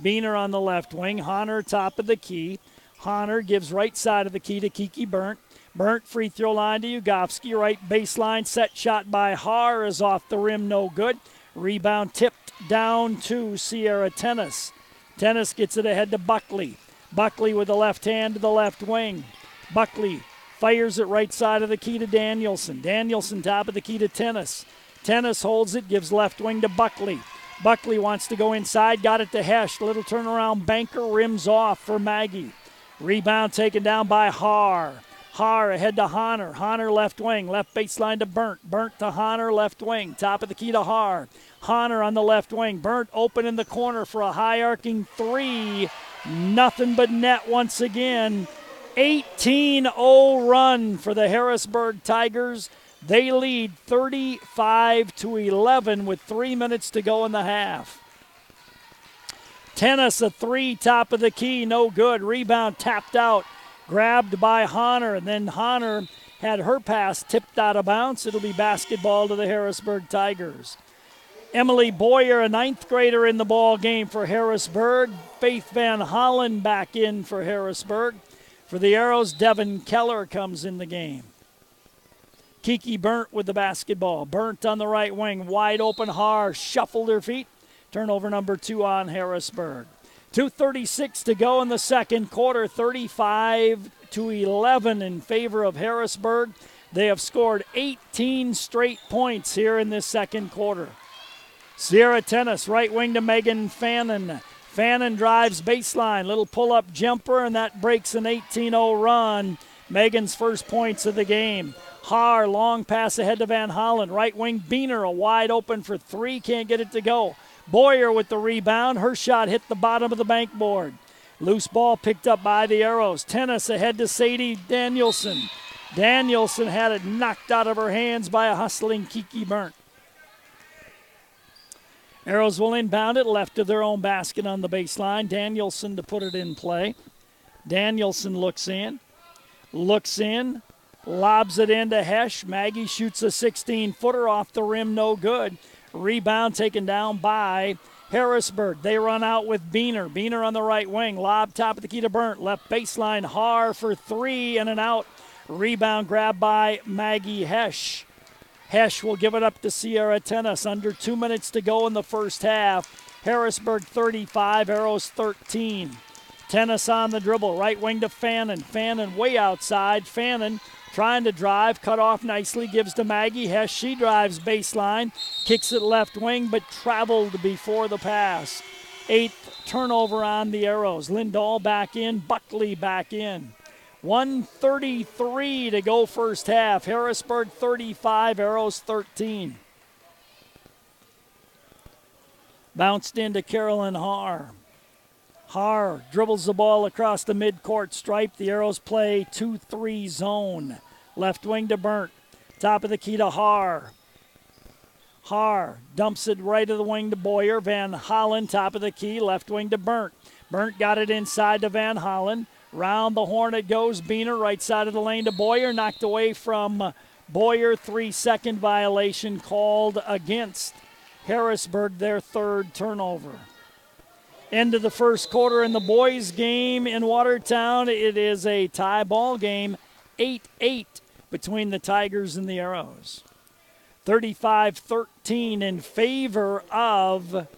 Beener on the left wing. Honor top of the key. Honor gives right side of the key to Kiki Burnt. Burnt free throw line to Ugovsky. Right baseline set shot by Haar is off the rim, no good. Rebound tipped down to Sierra Tennis. Tennis gets it ahead to Buckley. Buckley with the left hand to the left wing. Buckley fires it right side of the key to Danielson. Danielson top of the key to Tennis. Tennis holds it, gives left wing to Buckley. Buckley wants to go inside, got it to Hesch. Little turnaround banker, rims off for Maggie. Rebound taken down by Haar. Haar ahead to Honor. Honor left wing, left baseline to Burnt. Burnt to Honor, left wing. Top of the key to Haar. Honor on the left wing. Burnt open in the corner for a high arcing 3. Nothing but net once again. 18-0 run for the Harrisburg Tigers. They lead 35-11 with 3 minutes to go in the half. Tennis a 3, top of the key, no good. Rebound tapped out, grabbed by Honor, and then Honor had her pass tipped out of bounds. It'll be basketball to the Harrisburg Tigers. Emily Boyer, a 9th grader in the ball game for Harrisburg. Faith Van Hollen back in for Harrisburg. For the Arrows, Devin Keller comes in the game. Kiki Burnt with the basketball. Burnt on the right wing, wide open. Haar shuffled her feet. Turnover number 2 on Harrisburg. 2:36 to go in the second quarter. 35-11 in favor of Harrisburg. They have scored 18 straight points here in this second quarter. Sierra Tennis, right wing to Megan Fannin. Fannin drives baseline, little pull-up jumper, and that breaks an 18-0 run. Megan's first points of the game. Haar, long pass ahead to Van Hollen. Right wing Beener, a wide open for 3, can't get it to go. Boyer with the rebound. Her shot hit the bottom of the bankboard. Loose ball picked up by the Arrows. Tennis ahead to Sadie Danielson. Danielson had it knocked out of her hands by a hustling Kiki Burnt. Arrows will inbound it left of their own basket on the baseline. Danielson to put it in play. Danielson looks in, lobs it into Hesh. Maggie shoots a 16-footer off the rim, no good. Rebound taken down by Harrisburg. They run out with Beener. Beener on the right wing. Lob top of the key to Burnt. Left baseline. Har for three and an out. Rebound grab by Maggie Hesh. Hesh will give it up to Sierra Tennis. Under 2 minutes to go in the first half. Harrisburg 35, Arrows 13. Tennis on the dribble. Right wing to Fannin. Fannin way outside. Fannin trying to drive. Cut off nicely. Gives to Maggie Hesh. She drives baseline. Kicks it left wing, but traveled before the pass. 8th turnover on the Arrows. Lindahl back in. Buckley back in. 1:33 to go first half. Harrisburg 35, Arrows 13. Bounced into Carolyn Har. Har dribbles the ball across the midcourt stripe. The Arrows play 2-3 zone. Left wing to Burnt. Top of the key to Har. Har dumps it right of the wing to Boyer. Van Hollen, top of the key, left wing to Burnt. Burnt got it inside to Van Hollen. Round the horn it goes. Beener, right side of the lane to Boyer. Knocked away from Boyer. 3-second violation called against Harrisburg, their 3rd turnover. End of the first quarter in the boys' game in Watertown. It is a tie ball game, 8-8 between the Tigers and the Arrows. 35-13 in favor of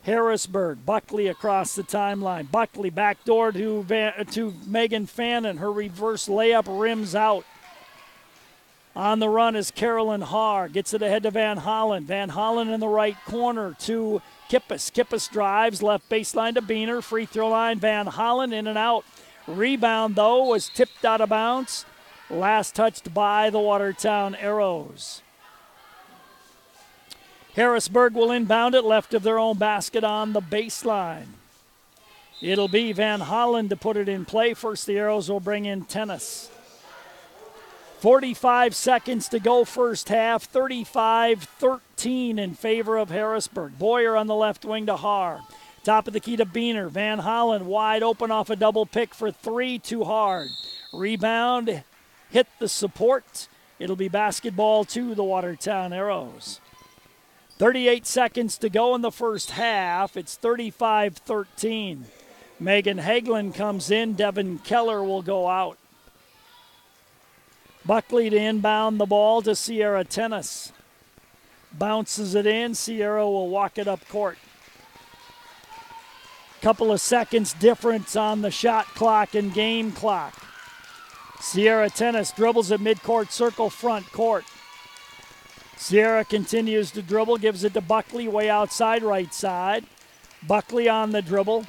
Harrisburg. Buckley across the timeline. Buckley backdoor to Megan Fannin. Her reverse layup rims out. On the run is Carolyn Har. Gets it ahead to Van Hollen. Van Hollen in the right corner to Kippis. Kippis drives left baseline to Beener. Free throw line. Van Hollen in and out. Rebound, though, was tipped out of bounds. Last touched by the Watertown Arrows. Harrisburg will inbound it left of their own basket on the baseline. It'll be Van Hollen to put it in play. First, the Arrows will bring in Tennis. 45 seconds to go first half. 35-13 in favor of Harrisburg. Boyer on the left wing to Har. Top of the key to Beener. Van Hollen wide open off a double pick for three. Too hard. Rebound hit the support. It'll be basketball to the Watertown Arrows. 38 seconds to go in the first half. It's 35-13. Megan Hagelin comes in. Devin Keller will go out. Buckley to inbound the ball to Sierra Tennis. Bounces it in. Sierra will walk it up court. Couple of seconds difference on the shot clock and game clock. Sierra Tennis dribbles at midcourt circle front court. Sierra continues to dribble, gives it to Buckley way outside right side. Buckley on the dribble.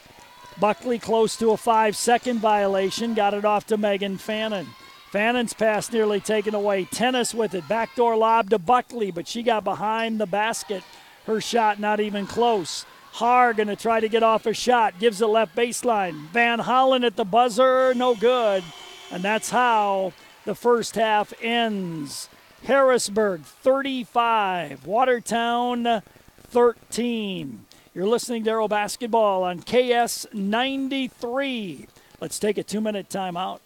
Buckley close to a 5-second violation. Got it off to Megan Fannin. Fannin's pass nearly taken away. Tennis with it. Backdoor lob to Buckley, but she got behind the basket. Her shot not even close. Har going to try to get off a shot. Gives it left baseline. Van Hollen at the buzzer. No good. And that's how the first half ends. Harrisburg 35, Watertown 13. You're listening to Arrow Basketball on KS 93. Let's take a 2-minute timeout.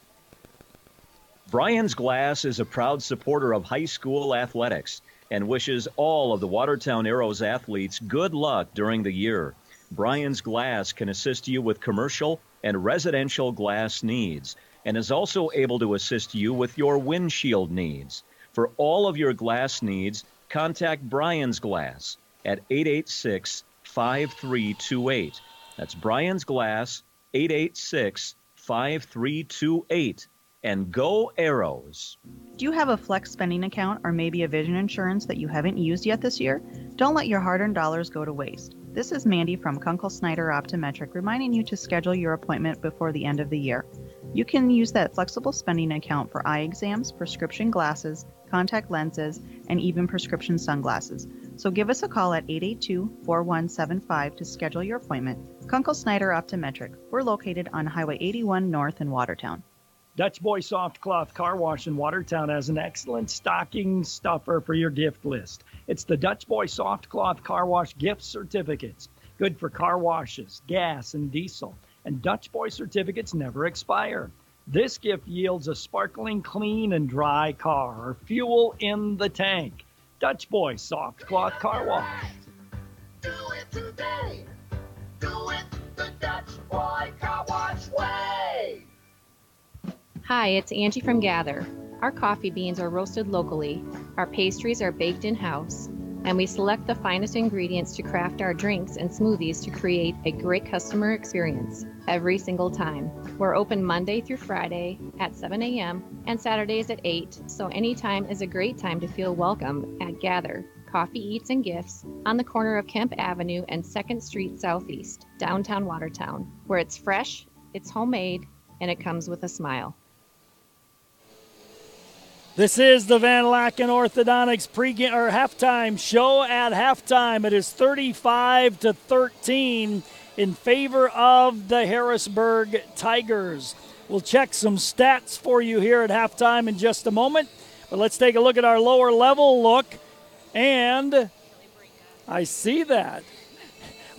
Brian's Glass is a proud supporter of high school athletics and wishes all of the Watertown Arrows athletes good luck during the year. Brian's Glass can assist you with commercial and residential glass needs and is also able to assist you with your windshield needs. For all of your glass needs, contact Brian's Glass at 886-5328. That's Brian's Glass, 886-5328. And go Arrows. Do you have a flex spending account or maybe a vision insurance that you haven't used yet this year? Don't let your hard-earned dollars go to waste. This is Mandy from Kunkel Snyder Optometric reminding you to schedule your appointment before the end of the year. You can use that flexible spending account for eye exams, prescription glasses, contact lenses, and even prescription sunglasses. So give us a call at 882-4175 to schedule your appointment. Kunkel Snyder Optometric. We're located on Highway 81 North in Watertown. Dutch Boy Soft Cloth Car Wash in Watertown has an excellent stocking stuffer for your gift list. It's the Dutch Boy Soft Cloth Car Wash gift certificates. Good for car washes, gas, and diesel. And Dutch Boy certificates never expire. This gift yields a sparkling, clean, and dry car or fuel in the tank. Dutch Boy Soft Cloth Car Wash. Do it today. Do it the Dutch Boy Car Wash way. Hi, it's Angie from Gather. Our coffee beans are roasted locally, our pastries are baked in-house, and we select the finest ingredients to craft our drinks and smoothies to create a great customer experience every single time. We're open Monday through Friday at 7 a.m. and Saturdays at 8, so anytime is a great time to feel welcome at Gather. Coffee, Eats, and Gifts on the corner of Kemp Avenue and 2nd Street Southeast, downtown Watertown, where it's fresh, it's homemade, and it comes with a smile. This is the Van Laken Orthodontics pregame or halftime show. At halftime, it is 35-13 in favor of the Harrisburg Tigers. We'll check some stats for you here at halftime in just a moment, but let's take a look at our lower level look. And I see that.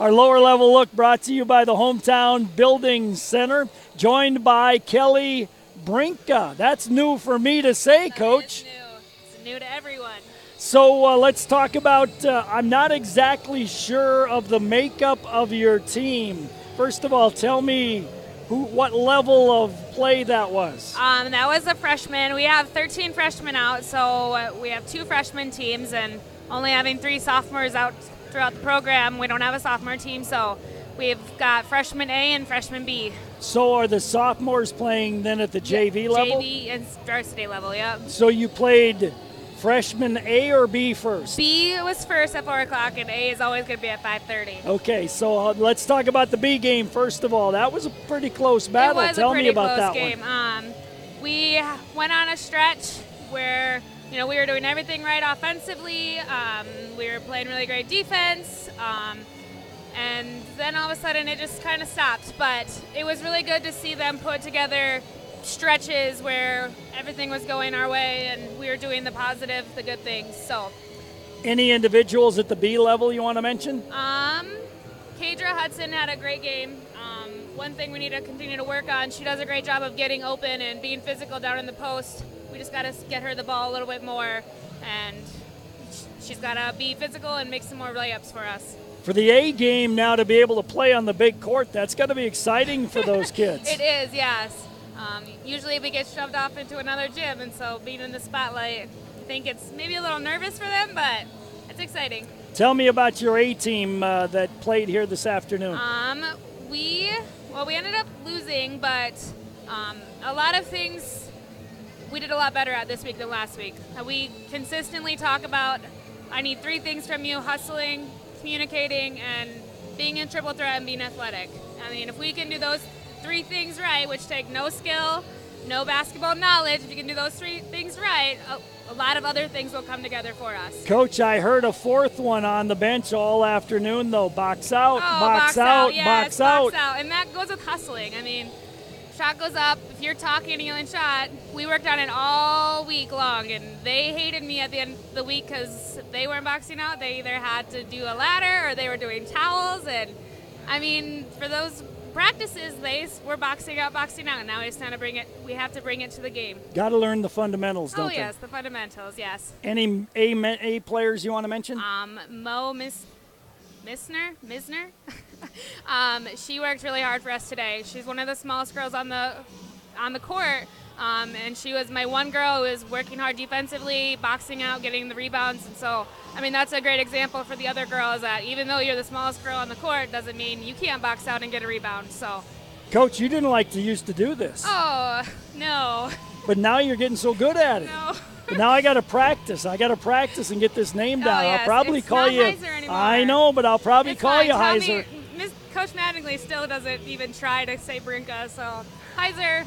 Our lower level look brought to you by the Hometown Building Center, joined by Kelly Brinka. That's new for me to say, Coach. It's new to everyone. So let's talk about, I'm not exactly sure of the makeup of your team. First of all, tell me what level of play that was. That was a freshman. We have 13 freshmen out, so we have 2 freshman teams, and only having 3 sophomores out throughout the program, we don't have a sophomore team, so we've got freshman A and freshman B. So are the sophomores playing then at the JV level? JV and varsity level, yeah. So you played freshman A or B first? B was first at 4 o'clock, and A is always going to be at 5:30. Okay, so let's talk about the B game first of all. That was a pretty close battle. It was Tell a pretty me about close that game. one. We went on a stretch where we were doing everything right offensively. We were playing really great defense. And then all of a sudden it just kind of stopped. But it was really good to see them put together stretches where everything was going our way and we were doing the positive, the good things. So, any individuals at the B level you want to mention? Kadra Hudson had a great game. One thing we need to continue to work on, she does a great job of getting open and being physical down in the post. We just got to get her the ball a little bit more, and she's got to be physical and make some more layups for us. For the A game now to be able to play on the big court, that's got to be exciting for those kids. It is, yes. Usually we get shoved off into another gym, and so being in the spotlight, I think it's maybe a little nervous for them, but it's exciting. Tell me about your A team that played here this afternoon. We ended up losing, but a lot of things we did a lot better at this week than last week. We consistently talk about, I need 3 things from you: hustling, communicating, and being in triple threat and being athletic. I mean, if we can do those 3 things right, which take no skill, no basketball knowledge, if you can do those 3 things right, a lot of other things will come together for us. Coach, I heard a 4th one on the bench all afternoon, though. Box out, box out, yes, box out. And that goes with hustling. I mean, shot goes up. If you're talking and yelling shot, we worked on it all week long, and they hated me at the end of the week because they weren't boxing out. They either had to do a ladder or they were doing towels. And, I mean, for those practices, they were boxing out, and now it's time to we have to bring it to the game. Got to learn the fundamentals, don't you? Oh, yes, the fundamentals, yes. Any A players you want to mention? Mo Misner. She worked really hard for us today. She's one of the smallest girls on the court, and she was my one girl who was working hard defensively, boxing out, getting the rebounds. And so, I mean, that's a great example for the other girls that even though you're the smallest girl on the court, doesn't mean you can't box out and get a rebound. So, Coach, you didn't like to used to do this. Oh, no. But now you're getting so good at it. No. But now I got to practice. I got to practice and get this name down. Yes. I'll probably it's call not you. Heiser anymore. I know, but I'll probably it's call fine. you Tell Heiser. Coach Mattingly still doesn't even try to say Brinka, so Heiser,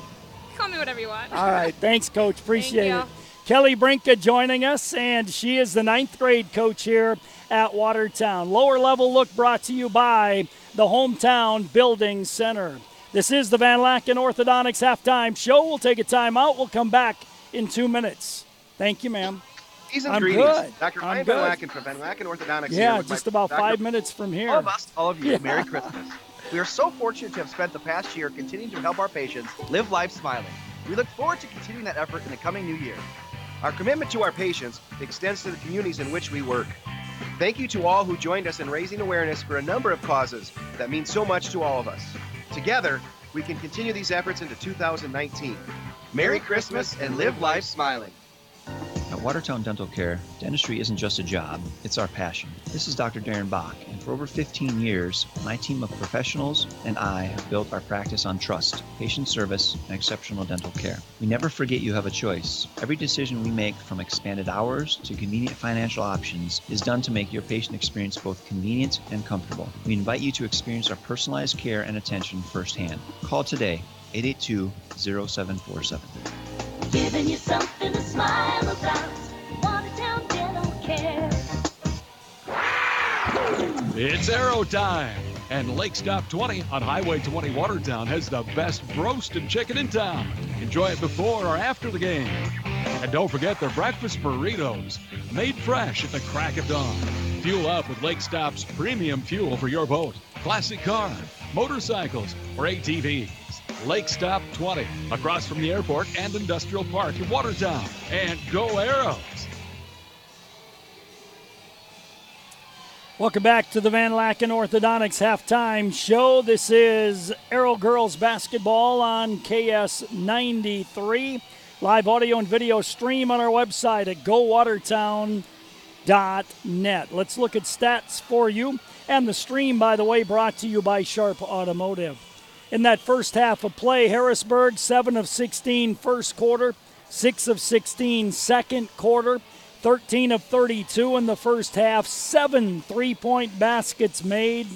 call me whatever you want. All right. Thanks, Coach. Appreciate Thank it. Kelly Brinka joining us, and she is the 9th grade coach here at Watertown. Lower level look brought to you by the Hometown Building Center. This is the Van Laken Orthodontics halftime show. We'll take a timeout. We'll come back in 2 minutes. Thank you, ma'am. I'm greetings. good. Dr. I'm Ryan good. Van Laken from Van Laken Orthodontics here Yeah, with just my about Dr. 5 minutes from here. All of you, Yeah. Merry Christmas. We are so fortunate to have spent the past year continuing to help our patients live life smiling. We look forward to continuing that effort in the coming new year. Our commitment to our patients extends to the communities in which we work. Thank you to all who joined us in raising awareness for a number of causes that mean so much to all of us. Together, we can continue these efforts into 2019. Merry Christmas and live life smiling. At Watertown Dental Care, dentistry isn't just a job, it's our passion. This is Dr. Darren Bach, and for over 15 years, my team of professionals and I have built our practice on trust, patient service, and exceptional dental care. We never forget you have a choice. Every decision we make, from expanded hours to convenient financial options, is done to make your patient experience both convenient and comfortable. We invite you to experience our personalized care and attention firsthand. Call today, 882-0747. Giving you something to smile about. Watertown Dental Care. It's Arrow time, and Lake Stop 20 on Highway 20 Watertown has the best roasted chicken in town. Enjoy it before or after the game. And don't forget their breakfast burritos, made fresh at the crack of dawn. Fuel up with Lake Stop's premium fuel for your boat, classic car, motorcycles, or ATVs. Lake Stop 20, across from the airport and industrial park in Watertown. And go Arrows! Welcome back to the Van Laken Orthodontics halftime show. This is Arrow Girls basketball on KS 93. Live audio and video stream on our website at gowatertown.net. Let's look at stats for you. And the stream, by the way, brought to you by Sharp Automotive. In that first half of play, Harrisburg, 7 of 16 first quarter, 6 of 16 second quarter, 13 of 32 in the first half, 7 3-point baskets made,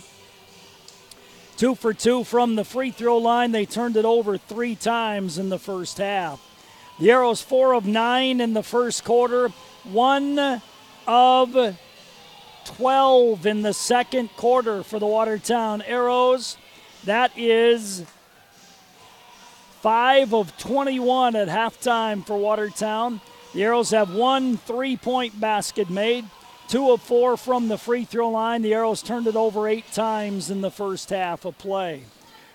2 for 2 from the free throw line. They turned it over 3 times in the first half. The Arrows, 4 of 9 in the first quarter, 1 of 12 in the second quarter for the Watertown Arrows. That is 5 of 21 at halftime for Watertown. The Arrows have 1 3-point basket made, 2 of 4 from the free throw line. The Arrows turned it over 8 times in the first half of play.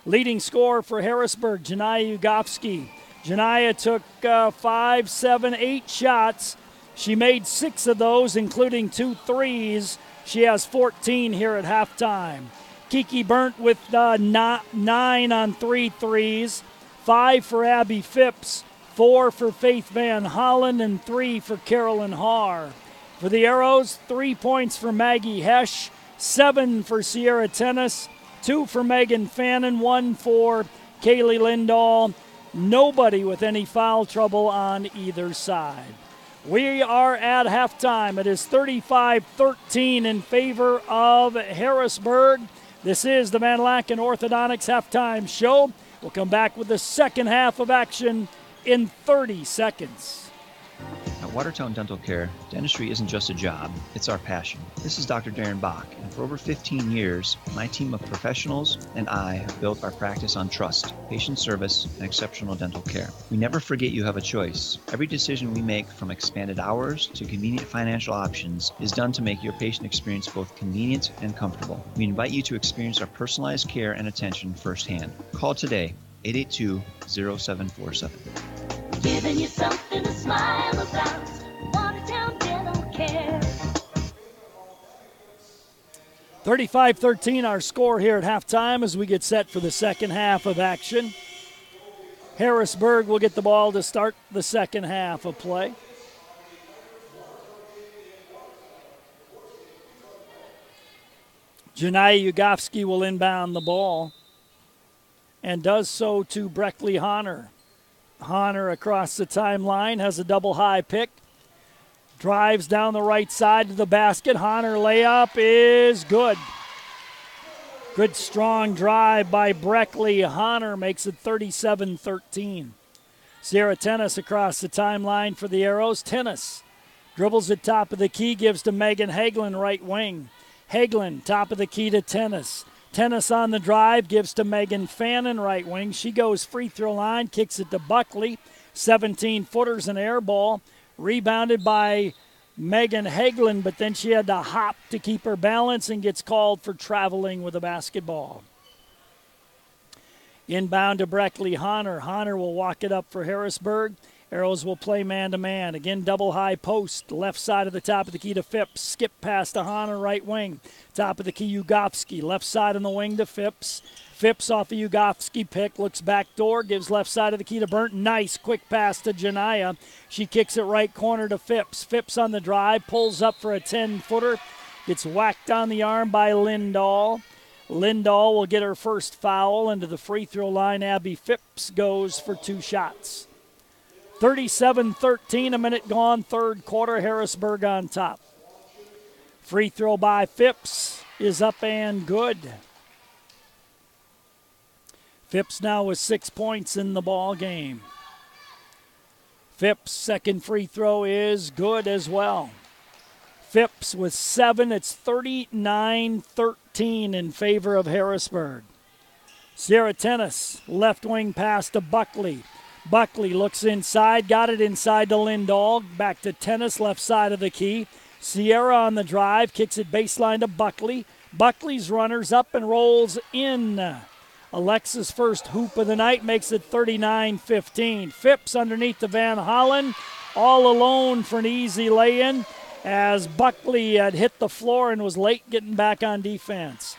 Leading scorer for Harrisburg, Janaya Ugofsky. Janaya took 5, 7, 8 shots. She made 6 of those, including 2 threes. She has 14 here at halftime. Kiki Burnt with 9 on 3 threes, 5 for Abby Phipps, 4 for Faith Van Hollen, and 3 for Carolyn Haar. For the Arrows, 3 points for Maggie Hesch, 7 for Sierra Tennis, 2 for Megan Fannin, 1 for Kaylee Lindahl. Nobody with any foul trouble on either side. We are at halftime. It is 35-13 in favor of Harrisburg. This is the Van Laken Orthodontics halftime show. We'll come back with the second half of action in 30 seconds. At Watertown Dental Care, dentistry isn't just a job, it's our passion. This is Dr. Darren Bach, and for over 15 years, my team of professionals and I have built our practice on trust, patient service, and exceptional dental care. We never forget you have a choice. Every decision we make, from expanded hours to convenient financial options, is done to make your patient experience both convenient and comfortable. We invite you to experience our personalized care and attention firsthand. Call today, 882-0747. Giving you something to smile about. Watertown Dental Care. 35-13 our score here at halftime as we get set for the second half of action. Harrisburg will get the ball to start the second half of play. Janai Ugofsky will inbound the ball and does so to Breckley Honor. Honor across the timeline has a double high pick. Drives down the right side to the basket. Honor layup is good. Good strong drive by Breckley. Honor makes it 37-13. Sierra Tennis across the timeline for the Arrows. Tennis dribbles at top of the key, gives to Megan Hagelin, right wing. Hagelin, top of the key to Tennis. Tennis on the drive, gives to Megan Fannin, right wing. She goes free throw line, kicks it to Buckley. 17-footers, an air ball. Rebounded by Megan Hagelin, but then she had to hop to keep her balance and gets called for traveling with a basketball. Inbound to Breckley Honor. Honor will walk it up for Harrisburg. Arrows will play man-to-man. Again, double high post. Left side of the top of the key to Phipps. Skip pass to Honor, right wing. Top of the key, Ugofsky. Left side on the wing to Phipps. Phipps off a Ugofsky pick. Looks back door. Gives left side of the key to Burton. Nice quick pass to Janaya. She kicks it right corner to Phipps. Phipps on the drive. Pulls up for a 10-footer. Gets whacked on the arm by Lindahl. Lindahl will get her first foul. Into the free throw line, Abby Phipps goes for 2 shots. 37-13, a minute gone, third quarter, Harrisburg on top. Free throw by Phipps is up and good. Phipps now with 6 points in the ball game. Phipps' second free throw is good as well. Phipps with 7, it's 39-13 in favor of Harrisburg. Sierra Tennis, left wing pass to Buckley. Buckley looks inside, got it inside to Lindahl. Back to Tennis, left side of the key. Sierra on the drive, kicks it baseline to Buckley. Buckley's runners up and rolls in. Alexa's first hoop of the night makes it 39-15. Phipps underneath to Van Hollen, all alone for an easy lay-in as Buckley had hit the floor and was late getting back on defense.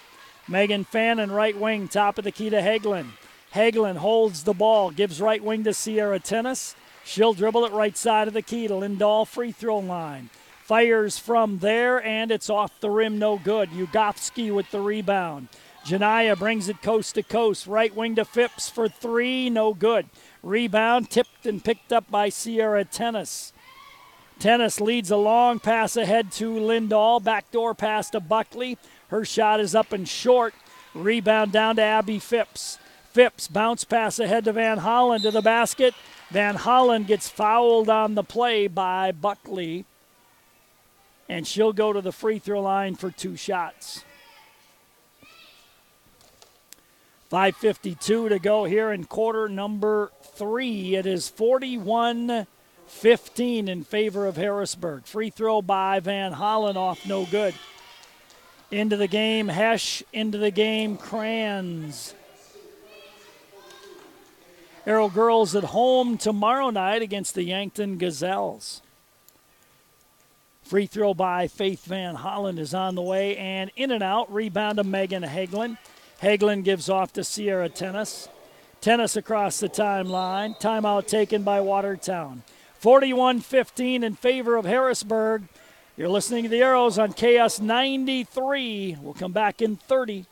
Megan Fannin, right wing, top of the key to Hagelin. Hagelin holds the ball, gives right wing to Sierra Tennis. She'll dribble it right side of the key to Lindahl, free throw line. Fires from there, and it's off the rim, no good. Ugofsky with the rebound. Janaya brings it coast to coast. Right wing to Phipps for 3, no good. Rebound tipped and picked up by Sierra Tennis. Tennis leads a long pass ahead to Lindahl. Backdoor pass to Buckley. Her shot is up and short. Rebound down to Abby Phipps. Phipps bounce pass ahead to Van Hollen to the basket. Van Hollen gets fouled on the play by Buckley. And she'll go to the free throw line for 2 shots. 5:52 to go here in quarter number 3. It is 41-15 in favor of Harrisburg. Free throw by Van Hollen off, no good. Into the game, Hesch. Into the game, Kranz. Arrow girls at home tomorrow night against the Yankton Gazelles. Free throw by Faith Van Hollen is on the way, and in and out. Rebound to Megan Hagelin. Hagelin gives off to Sierra Tennis. Tennis across the timeline. Timeout taken by Watertown. 41-15 in favor of Harrisburg. You're listening to the Arrows on KS 93. We'll come back in 30.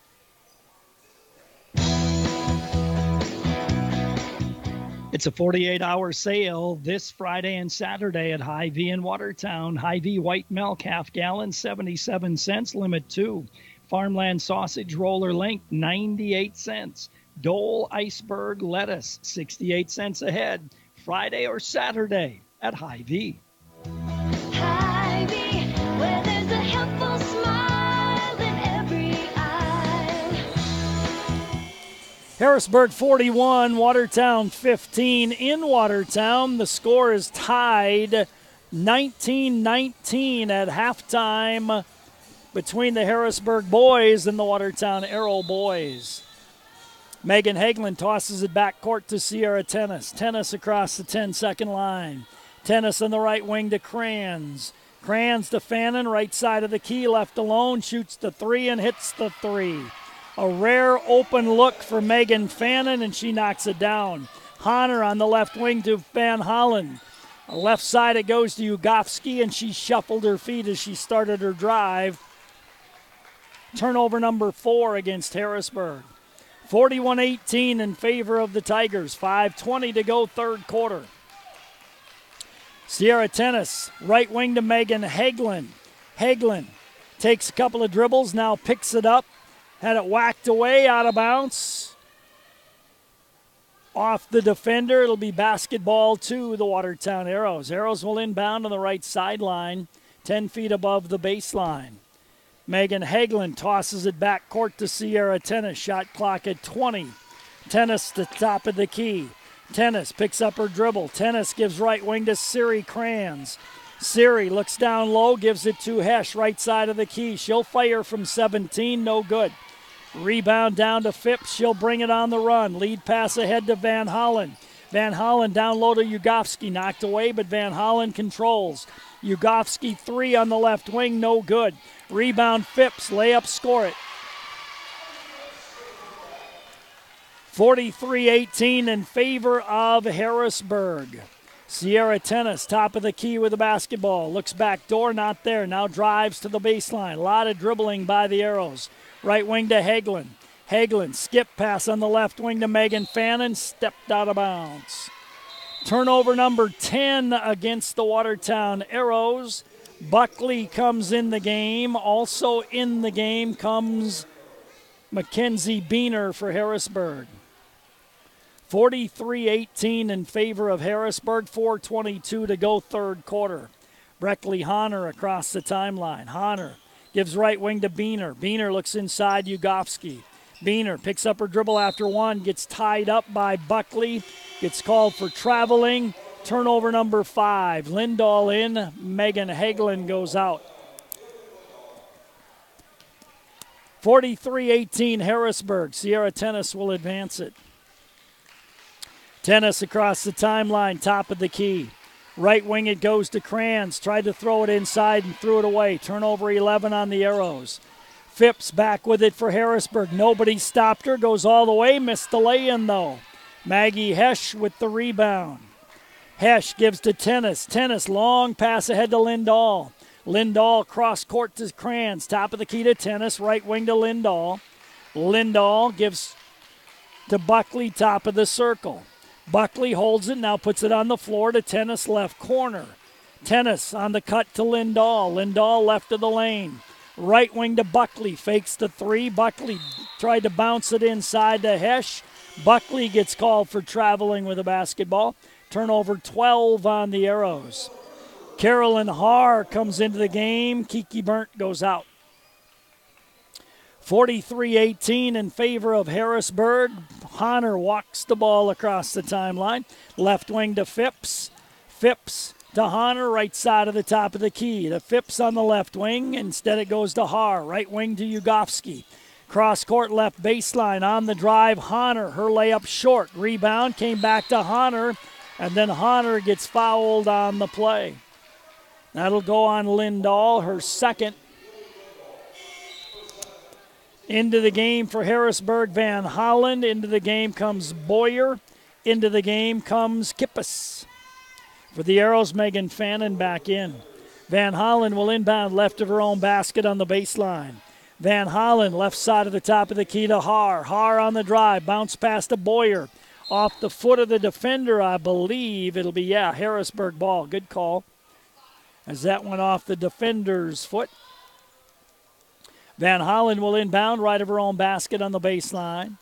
It's a 48-hour sale this Friday and Saturday at Hy-Vee in Watertown. Hy-Vee white milk, half gallon, 77 cents, limit 2. Farmland sausage roller length, 98 cents. Dole iceberg lettuce, 68 cents a head. Friday or Saturday at Hy-Vee. Hy-Vee, where there's a helpful smile in every eye. Harrisburg 41, Watertown 15 in Watertown. The score is tied 19-19 at halftime between the Harrisburg boys and the Watertown Arrow boys. Megan Hagelin tosses it back court to Sierra Tennis. Tennis across the 10-second line. Tennis on the right wing to Kranz. Kranz to Fannin, right side of the key, left alone, shoots the 3 and hits the 3. A rare open look for Megan Fannin, and she knocks it down. Honor on the left wing to Van Hollen. Left side it goes to Ugofsky, and she shuffled her feet as she started her drive. Turnover number 4 against Harrisburg. 41-18 in favor of the Tigers. 5:20 to go, third quarter. Sierra Tennis, right wing to Megan Hagelin. Hagelin takes a couple of dribbles, now picks it up. Had it whacked away, out of bounds. Off the defender, it'll be basketball to the Watertown Arrows. Arrows will inbound on the right sideline, 10 feet above the baseline. Megan Hagelin tosses it back court to Sierra Tennis. Shot clock at 20. Tennis to top of the key. Tennis picks up her dribble. Tennis gives right wing to Siri Kranz. Siri looks down low, gives it to Hesh, right side of the key. She'll fire from 17, no good. Rebound down to Phipps. She'll bring it on the run. Lead pass ahead to Van Hollen. Van Hollen down low to Ugovsky. Knocked away, but Van Hollen controls. Ugovsky 3 on the left wing, no good. Rebound Phipps. Layup, score it. 43-18 in favor of Harrisburg. Sierra Tennis, top of the key with the basketball. Looks back door, not there. Now drives to the baseline. A lot of dribbling by the Arrows. Right wing to Hagelin. Hagelin, skip pass on the left wing to Megan Fannin. Stepped out of bounds. Turnover number 10 against the Watertown Arrows. Buckley comes in the game. Also in the game comes Mackenzie Beener for Harrisburg. 43-18 in favor of Harrisburg, 4:22 to go third quarter. Breckley Honor across the timeline. Honor gives right wing to Beener. Beener looks inside Ugovsky. Beener picks up her dribble after one, gets tied up by Buckley, gets called for traveling. Turnover number 5. Lindahl in, Megan Hagelin goes out. 43-18 Harrisburg. Sierra Tennis will advance it. Tennis across the timeline, top of the key. Right wing it goes to Kranz. Tried to throw it inside and threw it away. Turnover 11 on the Arrows. Phipps back with it for Harrisburg. Nobody stopped her. Goes all the way. Missed the lay-in though. Maggie Hesh with the rebound. Hesh gives to Tennis. Tennis, long pass ahead to Lindahl. Lindahl cross court to Kranz. Top of the key to Tennis. Right wing to Lindahl. Lindahl gives to Buckley, top of the circle. Buckley holds it, now puts it on the floor to Tennis left corner. Tennis on the cut to Lindahl. Lindahl left of the lane. Right wing to Buckley, fakes the 3. Buckley tried to bounce it inside to Hesh. Buckley gets called for traveling with a basketball. Turnover 12 on the Arrows. Carolyn Haar comes into the game. Kiki Burnt goes out. 43-18 in favor of Harrisburg. Honor walks the ball across the timeline. Left wing to Phipps. Phipps to Honor, right side of the top of the key. To Phipps on the left wing. Instead it goes to Haar. Right wing to Ugovsky. Cross court left baseline on the drive. Honor, her layup short. Rebound came back to Honor. And then Honor gets fouled on the play. That'll go on Lindahl, her second. Into the game for Harrisburg, Van Holland. Into the game comes Boyer. Into the game comes Kippis. For the Arrows, Megan Fannin back in. Van Holland will inbound left of her own basket on the baseline. Van Holland left side of the top of the key to Haar. Haar on the drive. Bounce pass to Boyer. Off the foot of the defender, I believe. It'll be, Harrisburg ball. Good call. As that went off the defender's foot. Van Hollen will inbound right of her own basket on the baseline.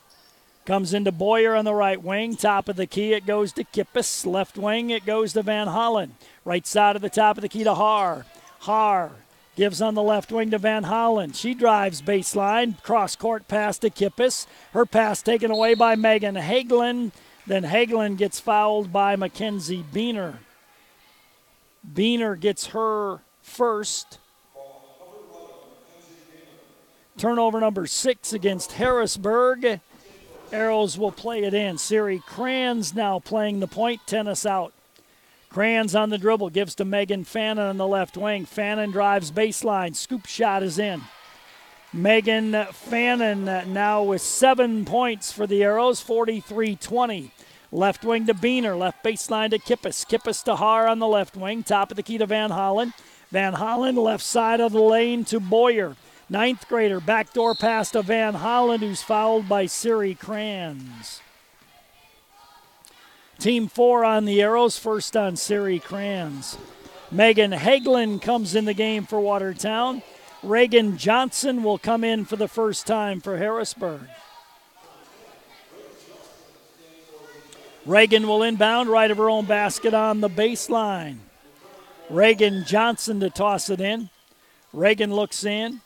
Comes into Boyer on the right wing. Top of the key, it goes to Kippis. Left wing, it goes to Van Hollen. Right side of the top of the key to Haar. Haar gives on the left wing to Van Hollen. She drives baseline. Cross-court pass to Kippis. Her pass taken away by Megan Hagelin. Then Hagelin gets fouled by Mackenzie Beener. Beener gets her first. Turnover number 6 against Harrisburg. Arrows will play it in. Siri Kranz now playing the point. Tennis out. Kranz on the dribble. Gives to Megan Fannin on the left wing. Fannin drives baseline. Scoop shot is in. Megan Fannin now with 7 points for the Arrows. 43-20. Left wing to Beener. Left baseline to Kippis. Kippis to Haar on the left wing. Top of the key to Van Hollen. Van Hollen left side of the lane to Boyer. 9th grader, backdoor pass to Van Hollen, who's fouled by Siri Kranz. Team 4 on the Arrows, first on Siri Kranz. Megan Hagelin comes in the game for Watertown. Reagan Johnson will come in for the first time for Harrisburg. Reagan will inbound right of her own basket on the baseline. Reagan Johnson to toss it in. Reagan looks in,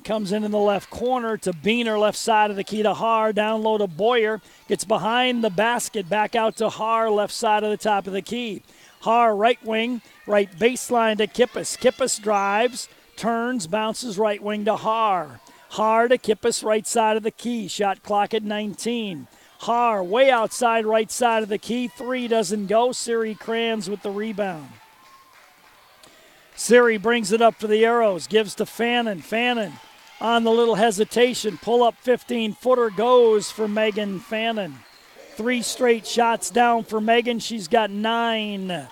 comes in the left corner to Beener, left side of the key to Haar, down low to Boyer, gets behind the basket, back out to Haar, left side of the top of the key. Haar, right wing, right baseline to Kippis. Kippis drives, turns, bounces right wing to Haar. Haar to Kippis, right side of the key, shot clock at 19. Haar, way outside, right side of the key, 3 doesn't go. Siri Kranz with the rebound. Siri brings it up for the Arrows, gives to Fannin. Fannin on the little hesitation, pull up 15-footer goes for Megan Fannin. 3 straight shots down for Megan. She's got 9,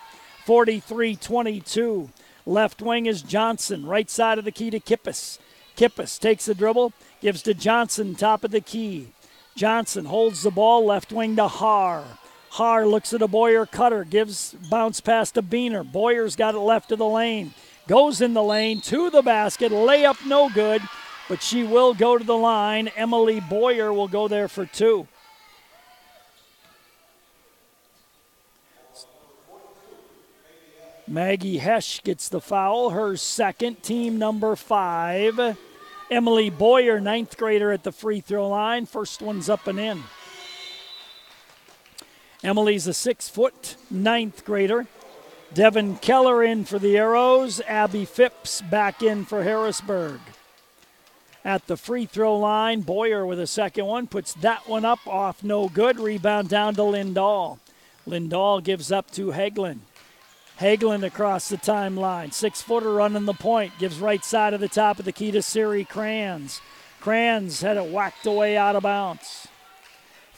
43-22. Left wing is Johnson, right side of the key to Kippis. Kippis takes the dribble, gives to Johnson, top of the key. Johnson holds the ball, left wing to Haar. Haar looks at a Boyer cutter, gives bounce pass to Beener. Boyer's got it left of the lane. Goes in the lane to the basket, layup no good, but she will go to the line. Emily Boyer will go there for 2. Maggie Hesch gets the foul, her second, team number 5. Emily Boyer, 9th grader at the free throw line. First one's up and in. Emily's a 6-foot, 9th grader. Devin Keller in for the Arrows. Abby Phipps back in for Harrisburg. At the free throw line, Boyer with a second one, puts that one up, off no good. Rebound down to Lindahl. Lindahl gives up to Hagelin. Hagelin across the timeline. 6-footer running the point. Gives right side of the top of the key to Siri Kranz. Kranz had it whacked away out of bounds.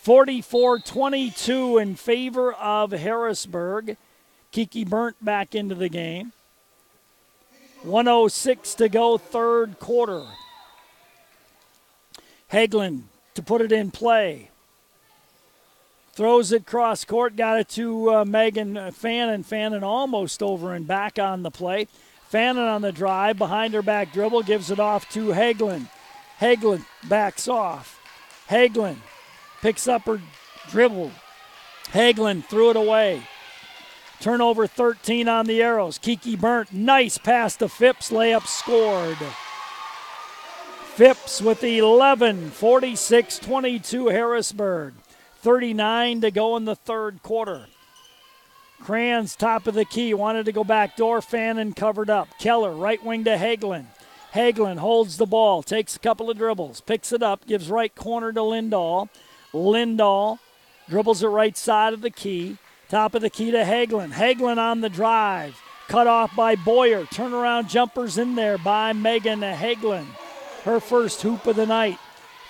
44-22 in favor of Harrisburg. Kiki Burnt back into the game. 1:06 to go, third quarter. Hagelin to put it in play. Throws it cross court, got it to Megan Fannin. Fannin almost over and back on the play. Fannin on the drive, behind her back dribble, gives it off to Hagelin. Hagelin backs off. Hagelin picks up her dribble. Hagelin threw it away. Turnover 13 on the Arrows. Kiki Burnt, nice pass to Phipps, layup scored. Phipps with 11, 46-22 Harrisburg. 39 to go in the third quarter. Kranz, top of the key, wanted to go back door. Fannin covered up. Keller, right wing to Hagelin. Hagelin holds the ball, takes a couple of dribbles, picks it up, gives right corner to Lindahl. Lindahl dribbles it right side of the key. Top of the key to Hagelin. Hagelin on the drive. Cut off by Boyer. Turnaround jumpers in there by Megan Hagelin. Her first hoop of the night.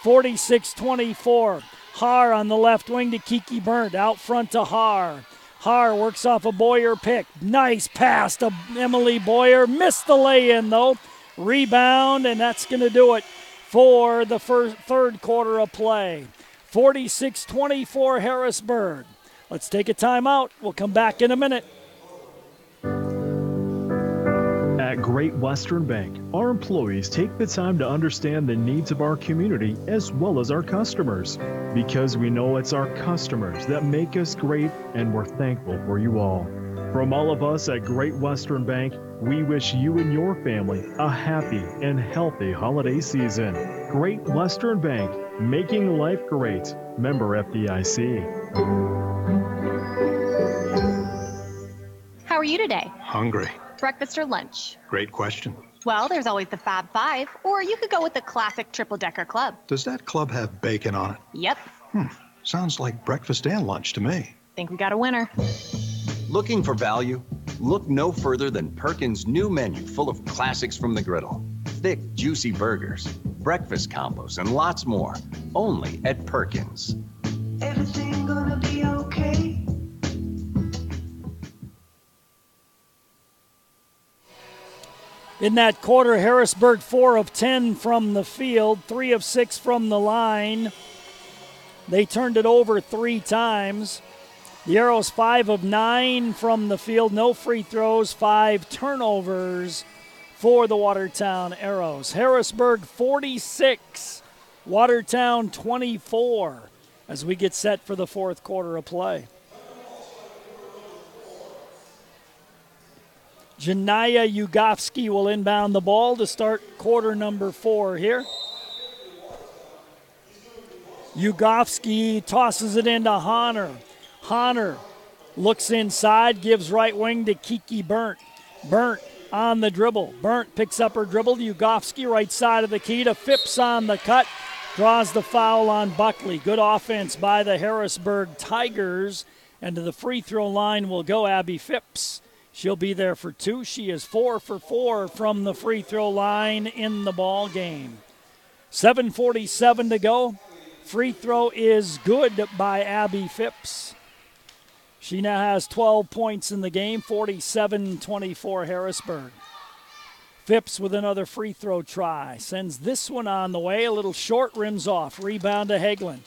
46-24. Haar on the left wing to Kiki Burnt. Out front to Haar. Haar works off a Boyer pick. Nice pass to Emily Boyer. Missed the lay-in, though. Rebound, and that's going to do it for the third quarter of play. 46-24 Harrisburg. Let's take a timeout. We'll come back in a minute. At Great Western Bank, our employees take the time to understand the needs of our community as well as our customers. Because we know it's our customers that make us great, and we're thankful for you all. From all of us at Great Western Bank, we wish you and your family a happy and healthy holiday season. Great Western Bank, making life great. Member FDIC. How are you today? Hungry. Breakfast or lunch? Great question. Well, there's always the Fab Five, or you could go with the classic triple-decker club. Does that club have bacon on it? Yep. Sounds like breakfast and lunch to me. Think we got a winner. Looking for value? Look no further than Perkins' new menu full of classics from the griddle. Thick, juicy burgers, breakfast combos, and lots more. Only at Perkins. Everything gonna be okay. In that quarter, Harrisburg 4 of 10 from the field, 3 of 6 from the line. They turned it over 3 times. The Arrows 5 of 9 from the field, no free throws, 5 turnovers for the Watertown Arrows. Harrisburg 46, Watertown 24. as we get set for the fourth quarter of play. Janaya Ugovsky will inbound the ball to start quarter number 4 here. Ugovsky tosses it into Honor. Honor looks inside, gives right wing to Kiki Burnt. Burnt on the dribble. Burnt picks up her dribble. Ugovsky right side of the key to Phipps on the cut. Draws the foul on Buckley. Good offense by the Harrisburg Tigers. And to the free throw line will go Abby Phipps. She'll be there for 2. She is 4 for 4 from the free throw line in the ball game. 7:47 to go. Free throw is good by Abby Phipps. She now has 12 points in the game, 47-24 Harrisburg. Phipps with another free throw try. Sends this one on the way. A little short, rims off. Rebound to Hagelin.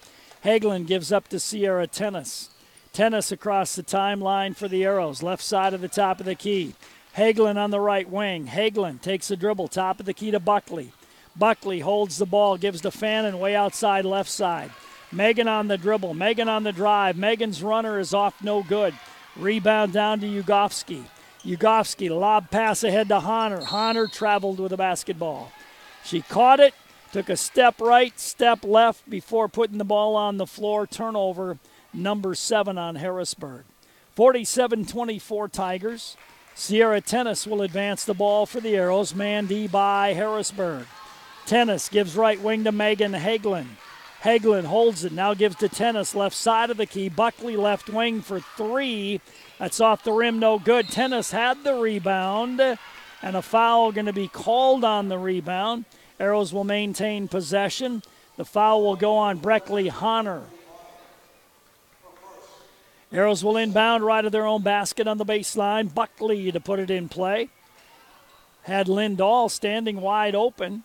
Hagelin gives up to Sierra Tennis. Tennis across the timeline for the Arrows. Left side of the top of the key. Hagelin on the right wing. Hagelin takes a dribble. Top of the key to Buckley. Buckley holds the ball. Gives to Fannin way outside left side. Megan on the dribble. Megan on the drive. Megan's runner is off no good. Rebound down to Ugovsky. Ugovsky, lob pass ahead to Honor. Honor traveled with the basketball. She caught it, took a step right, step left before putting the ball on the floor. Turnover number 7 on Harrisburg. 47-24 Tigers. Sierra Tennis will advance the ball for the Arrows. Man D by Harrisburg. Tennis gives right wing to Megan Hagelin. Hagelin holds it, now gives to Tennis, left side of the key. Buckley left wing for 3. That's off the rim, no good. Tennis had the rebound, and a foul going to be called on the rebound. Arrows will maintain possession. The foul will go on Breckley Honor. Arrows will inbound right of their own basket on the baseline. Buckley to put it in play. Had Lindahl standing wide open.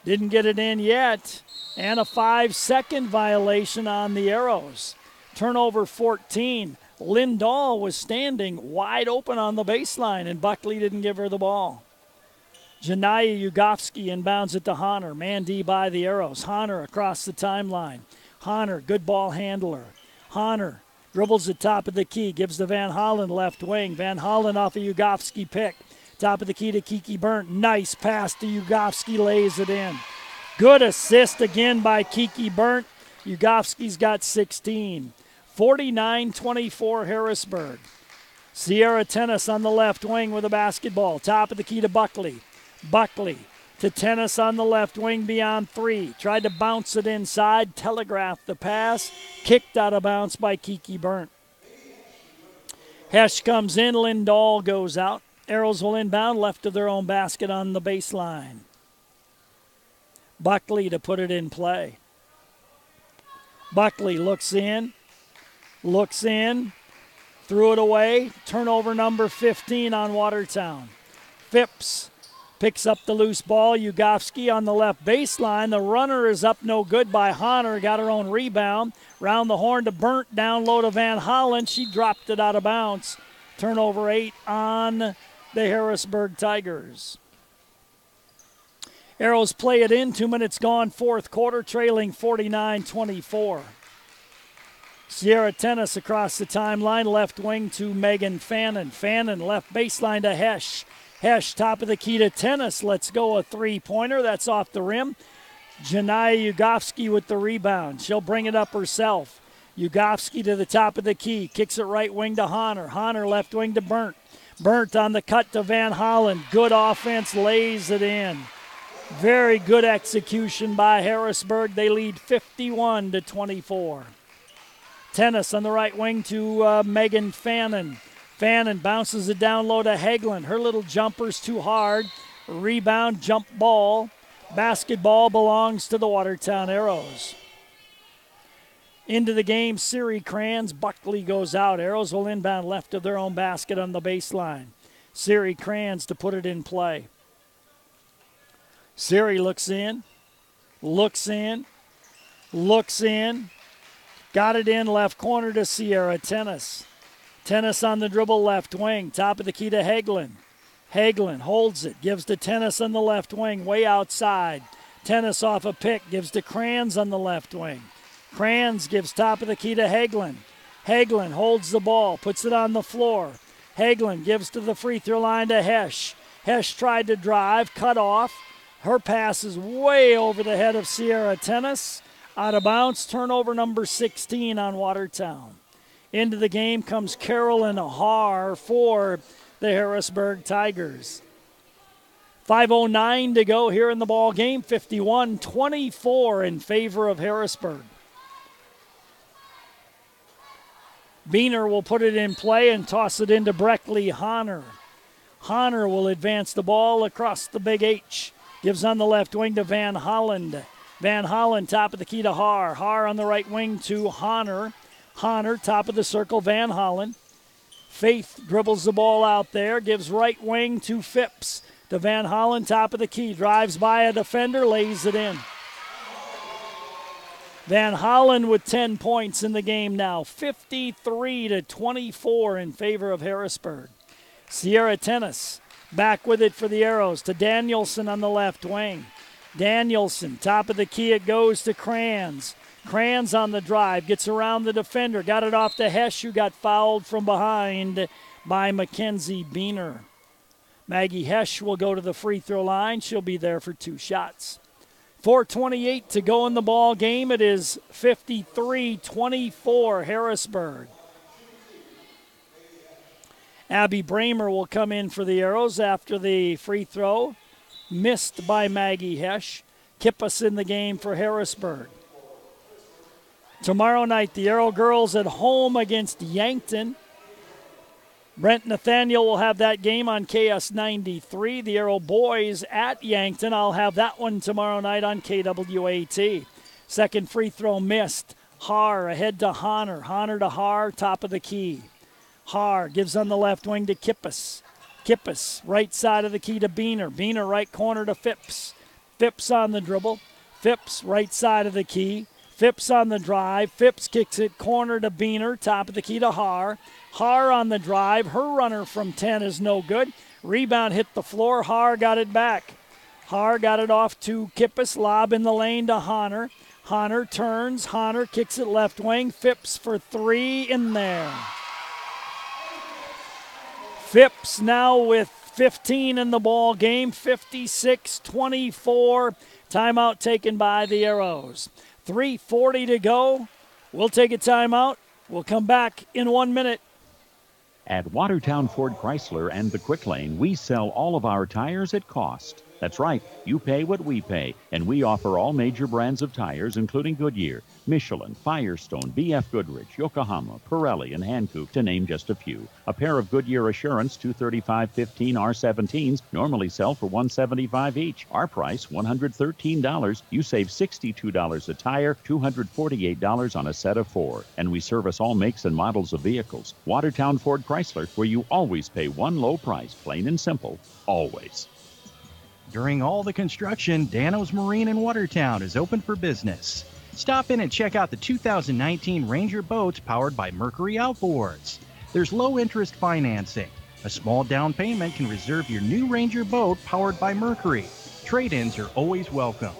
Didn't get it in yet. And a 5-second violation on the Arrows. Turnover 14. Lindahl was standing wide open on the baseline, and Buckley didn't give her the ball. Janaya Ugovsky inbounds it to Honor. Man D by the Arrows. Honor across the timeline. Honor, good ball handler. Honor dribbles the top of the key, gives to Van Hollen left wing. Van Hollen off a Ugovsky pick. Top of the key to Kiki Burnt. Nice pass to Ugovsky, lays it in. Good assist again by Kiki Burnt. Ugovsky's got 16. 49-24 Harrisburg. Sierra Tennis on the left wing with a basketball. Top of the key to Buckley. Buckley to Tennis on the left wing beyond 3. Tried to bounce it inside. Telegraphed the pass. Kicked out of bounds by Kiki Burnt. Hesh comes in. Lindahl goes out. Arrows will inbound left of their own basket on the baseline. Buckley to put it in play. Buckley looks in, threw it away. Turnover number 15 on Watertown. Phipps picks up the loose ball. Ugovsky on the left baseline. The runner is up no good by Honor. Got her own rebound. Round the horn to Burnt. Down low to Van Hollen. She dropped it out of bounds. Turnover 8 on the Harrisburg Tigers. Arrows play it in. 2 minutes gone, fourth quarter, trailing 49-24. Sierra Tennis across the timeline, left wing to Megan Fannin. Fannin left baseline to Hesh. Hesh top of the key to Tennis. Let's go a three-pointer. That's off the rim. Janaya Ugovsky with the rebound. She'll bring it up herself. Ugovsky to the top of the key. Kicks it right wing to Honor. Honor left wing to Burnt. Burnt on the cut to Van Hollen. Good offense, lays it in. Very good execution by Harrisburg. They lead 51-24. Tennis on the right wing to Megan Fannin. Fannin bounces it down low to Hagelin. Her little jumper's too hard. Rebound, jump ball. Basketball belongs to the Watertown Arrows. Into the game, Siri Kranz. Buckley goes out. Arrows will inbound left of their own basket on the baseline. Siri Kranz to put it in play. Siri looks in. Got it in left corner to Sierra Tennis. Tennis on the dribble left wing. Top of the key to Hagelin. Hagelin holds it. Gives to Tennis on the left wing. Way outside. Tennis off a pick. Gives to Kranz on the left wing. Kranz gives top of the key to Hagelin. Hagelin holds the ball, puts it on the floor. Hagelin gives to the free throw line to Hesh. Hesh tried to drive, cut off. Her pass is way over the head of Sierra Tennis. Out of bounds, turnover number 16 on Watertown. Into the game comes Carolyn Haar for the Harrisburg Tigers. 5:09 to go here in the ball game. 51-24 in favor of Harrisburg. Beener will put it in play and toss it into Breckley Honor. Honor will advance the ball across the big H. Gives on the left wing to Van Holland. Van Holland, top of the key to Haar. Haar on the right wing to Honor. Honor, top of the circle, Van Holland. Faith dribbles the ball out there, gives right wing to Phipps. To Van Holland, top of the key, drives by a defender, lays it in. Van Holland with 10 points in the game now, 53-24 in favor of Harrisburg. Sierra Tennis back with it for the Arrows to Danielson on the left wing. Danielson, top of the key, it goes to Kranz. Kranz on the drive, gets around the defender, got it off to Hesh, who got fouled from behind by Mackenzie Beener. Maggie Hesh will go to the free throw line. She'll be there for 2 shots. 4:28 to go in the ball game. It is 53-24 Harrisburg. Abby Bramer will come in for the Arrows after the free throw. Missed by Maggie Hesh. Kippas in the game for Harrisburg. Tomorrow night, the Arrow girls at home against Yankton. Brent Nathaniel will have that game on KS93. The Arrow boys at Yankton. I'll have that one tomorrow night on KWAT. Second free throw missed. Haar ahead to Honor. Honor to Haar, top of the key. Haar gives on the left wing to Kippas. Kippas, right side of the key to Beener. Beener, right corner to Phipps. Phipps on the dribble. Phipps, right side of the key. Phipps on the drive. Phipps kicks it corner to Beener, top of the key to Haar. Haar on the drive. Her runner from 10 is no good. Rebound hit the floor. Haar got it back. Haar got it off to Kippas. Lob in the lane to Honor. Honor turns. Honor kicks it left wing. Phipps for 3 in there. Phipps now with 15 in the ball game. 56-24. Timeout taken by the Arrows. 3:40 to go. We'll take a timeout. We'll come back in 1 minute. At Watertown Ford Chrysler and the Quick Lane, we sell all of our tires at cost. That's right, you pay what we pay, and we offer all major brands of tires, including Goodyear, Michelin, Firestone, BF Goodrich, Yokohama, Pirelli, and Hankook, to name just a few. A pair of Goodyear Assurance 235/15 R17s normally sell for $175 each. Our price, $113. You save $62 a tire, $248 on a set of 4. And we service all makes and models of vehicles. Watertown Ford Chrysler, where you always pay one low price, plain and simple, always. During all the construction, Dano's Marine in Watertown is open for business. Stop in and check out the 2019 Ranger boats powered by Mercury Outboards. There's low-interest financing. A small down payment can reserve your new Ranger boat powered by Mercury. Trade-ins are always welcome.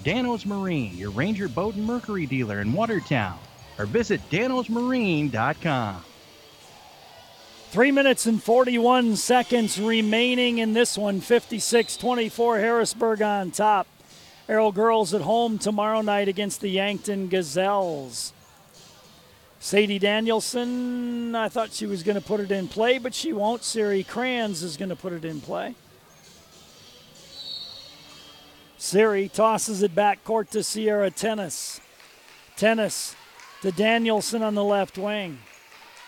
Dano's Marine, your Ranger boat and Mercury dealer in Watertown. Or visit danosmarine.com. 3 minutes and 41 seconds remaining in this one. 56-24, Harrisburg on top. Arrow girls at home tomorrow night against the Yankton Gazelles. Sadie Danielson, I thought she was going to put it in play, but she won't. Siri Kranz is going to put it in play. Siri tosses it back court to Sierra Tennis. Tennis to Danielson on the left wing.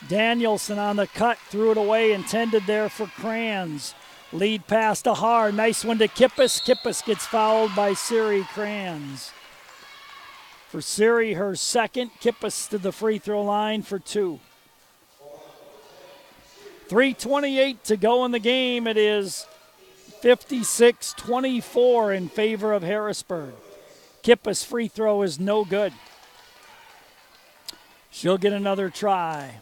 Danielson on the cut, threw it away, intended there for Kranz. Lead pass to Haar, nice one to Kippas. Kippas gets fouled by Siri Kranz. For Siri, her second. Kippas to the free throw line for 2. 3:28 to go in the game. It is 56-24 in favor of Harrisburg. Kippas' free throw is no good. She'll get another try.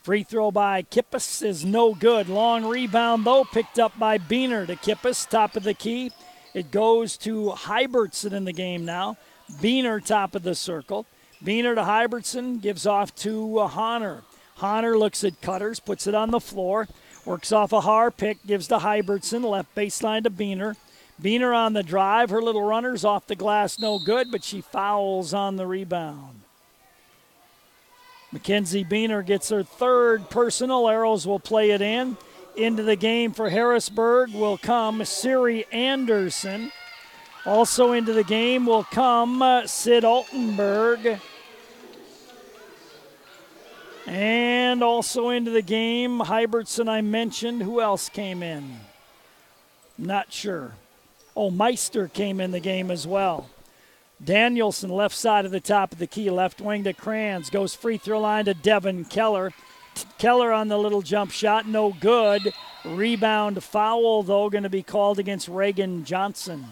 Free throw by Kippas is no good. Long rebound, though, picked up by Beener to Kippas, top of the key. It goes to Hybertson in the game now. Beener top of the circle. Beener to Hybertson, gives off to Honor. Honor looks at Cutters, puts it on the floor, works off a Har pick, gives to Hybertson, left baseline to Beener. Beener on the drive. Her little runner's off the glass, no good, but she fouls on the rebound. Mackenzie Beener gets her third personal. Arrows will play it in. Into the game for Harrisburg will come Siri Anderson. Also into the game will come Sid Altenberg. And also into the game, Hybertson I mentioned. Who else came in? Not sure. Oh, Meister came in the game as well. Danielson, left side of the top of the key, left wing to Kranz. Goes free throw line to Devin Keller. Keller on the little jump shot, no good. Rebound foul, though, going to be called against Reagan Johnson.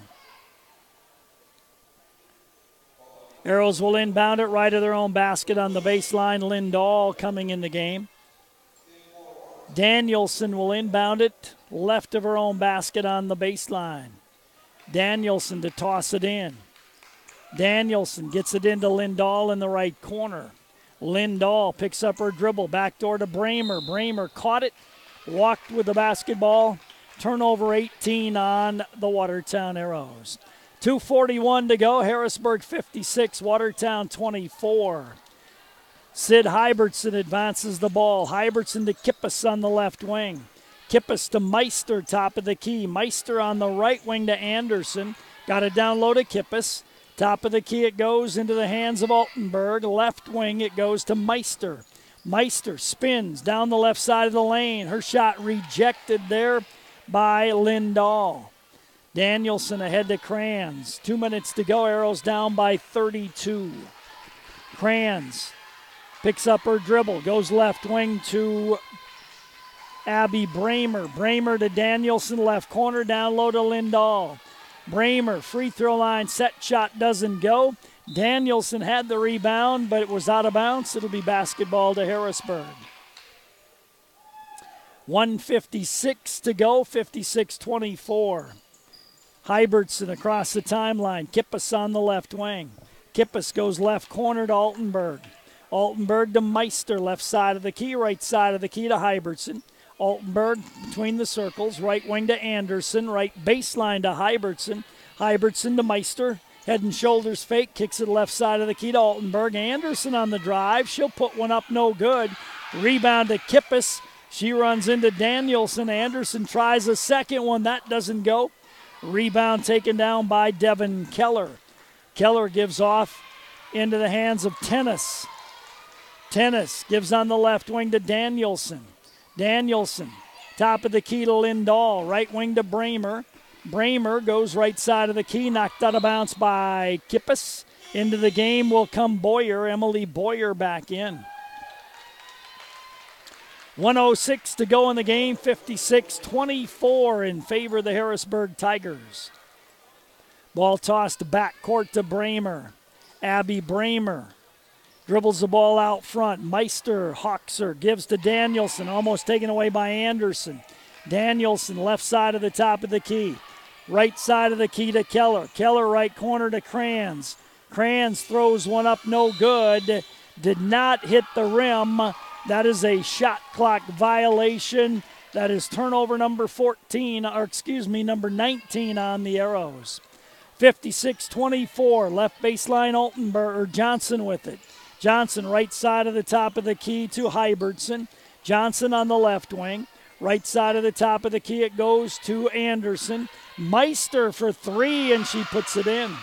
Arrows will inbound it right of their own basket on the baseline. Lindahl coming in the game. Danielson will inbound it left of her own basket on the baseline. Danielson to toss it in. Danielson gets it into Lindahl in the right corner. Lindahl picks up her dribble, backdoor to Bramer. Bramer caught it, walked with the basketball. Turnover 18 on the Watertown Arrows. 2:41 to go. Harrisburg 56, Watertown 24. Sid Hybertson advances the ball. Hybertson to Kippis on the left wing. Kippis to Meister, top of the key. Meister on the right wing to Anderson. Got it down low to Kippis. Top of the key it goes into the hands of Altenberg. Left wing it goes to Meister. Meister spins down the left side of the lane. Her shot rejected there by Lindahl. Danielson ahead to Kranz. 2 minutes to go. Arrows down by 32. Kranz picks up her dribble. Goes left wing to Abby Bramer. Bramer to Danielson. Left corner down low to Lindahl. Bramer, free throw line, set shot doesn't go. Danielson had the rebound, but it was out of bounds. It'll be basketball to Harrisburg. 1:56 to go, 56-24. Hybertson across the timeline. Kippis on the left wing. Kippis goes left corner to Altenberg. Altenberg to Meister, left side of the key, right side of the key to Hybertson. Altenberg between the circles, right wing to Anderson, right baseline to Hybertson. Hybertson to Meister, head and shoulders fake, kicks it left side of the key to Altenberg. Anderson on the drive, she'll put one up, no good. Rebound to Kippis. She runs into Danielson. Anderson tries a second one, that doesn't go. Rebound taken down by Devin Keller. Keller gives off into the hands of Tennis. Tennis gives on the left wing to Danielson. Danielson, top of the key to Lindahl, right wing to Bramer. Bramer goes right side of the key, knocked out of bounds by Kippis. Into the game will come Boyer, Emily Boyer back in. 1:06 to go in the game, 56-24 in favor of the Harrisburg Tigers. Ball tossed back court to Bramer. Abby Bramer dribbles the ball out front. Meister hawks her, gives to Danielson, almost taken away by Anderson. Danielson, left side of the top of the key. Right side of the key to Keller. Keller, right corner to Kranz. Kranz throws one up, no good. Did not hit the rim. That is a shot clock violation. That is turnover number 19 on the Arrows. 56-24, left baseline Altenberg, or Johnson with it. Johnson, right side of the top of the key to Hybertson. Johnson on the left wing. Right side of the top of the key, it goes to Anderson. Meister for three, and she puts it in.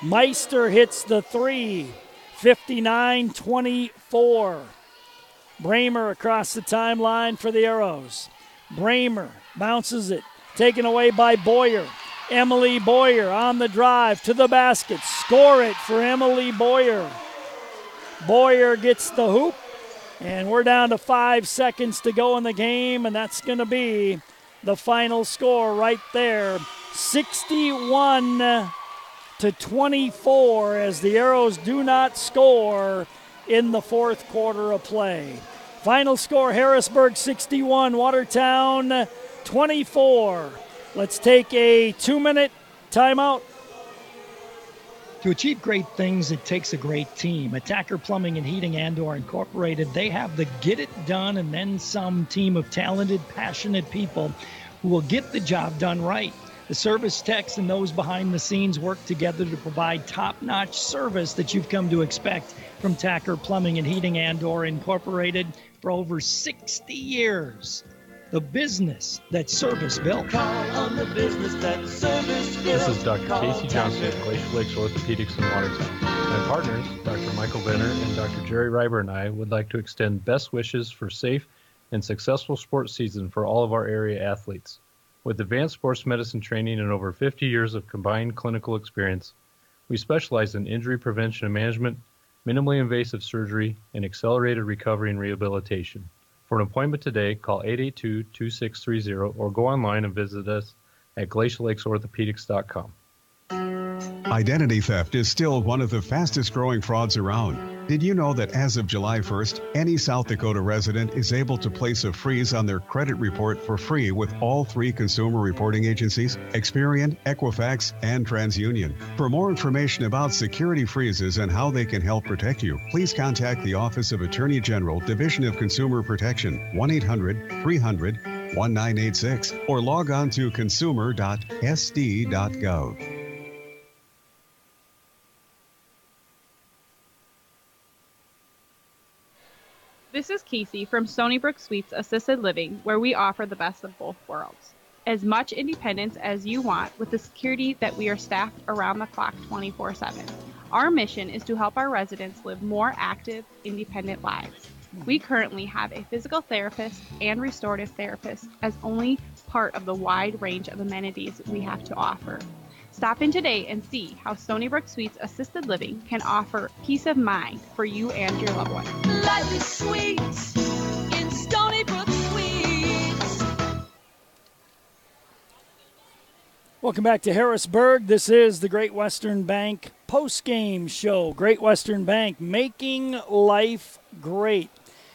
Meister hits the three. 59-24. Bramer across the timeline for the Arrows. Bramer bounces it. Taken away by Boyer. Emily Boyer on the drive to the basket. Score it for Emily Boyer. Boyer gets the hoop, and we're down to 5 seconds to go in the game, and that's going to be the final score right there. 61-24 as the Arrows do not score in the fourth quarter of play. Final score, Harrisburg 61, Watertown 24. Let's take a 2-minute timeout. To achieve great things, it takes a great team. Attacker Plumbing and Heating Andor Incorporated, they have the get it done and then some team of talented, passionate people who will get the job done right. The service techs and those behind the scenes work together to provide top-notch service that you've come to expect from Tacker Plumbing and Heating Andor Incorporated for over 60 years. The business that service built. Call on the business that service built. This is Dr. Casey Johnson of Glacier Lakes Orthopedics in Watertown. My partners, Dr. Michael Benner and Dr. Jerry Reiber, and I would like to extend best wishes for safe and successful sports season for all of our area athletes. With advanced sports medicine training and over 50 years of combined clinical experience, we specialize in injury prevention and management, minimally invasive surgery, and accelerated recovery and rehabilitation. For an appointment today, call 882-2630 or go online and visit us at glaciallakes.orthopedics.com. Identity theft is still one of the fastest growing frauds around. Did you know that as of July 1st, any South Dakota resident is able to place a freeze on their credit report for free with all 3 consumer reporting agencies, Experian, Equifax, and TransUnion. For more information about security freezes and how they can help protect you, please contact the Office of Attorney General, Division of Consumer Protection, 1-800-300-1986, or log on to consumer.sd.gov. This is Casey from Stony Brook Suites Assisted Living, where we offer the best of both worlds. As much independence as you want with the security that we are staffed around the clock 24/7. Our mission is to help our residents live more active, independent lives. We currently have a physical therapist and restorative therapist as only part of the wide range of amenities we have to offer. Stop in today and see how Stony Brook Suites Assisted Living can offer peace of mind for you and your loved one. Life is sweet in Stony Brook Suites. Welcome back to Harrisburg. This is the Great Western Bank post-game show. Great Western Bank making life great.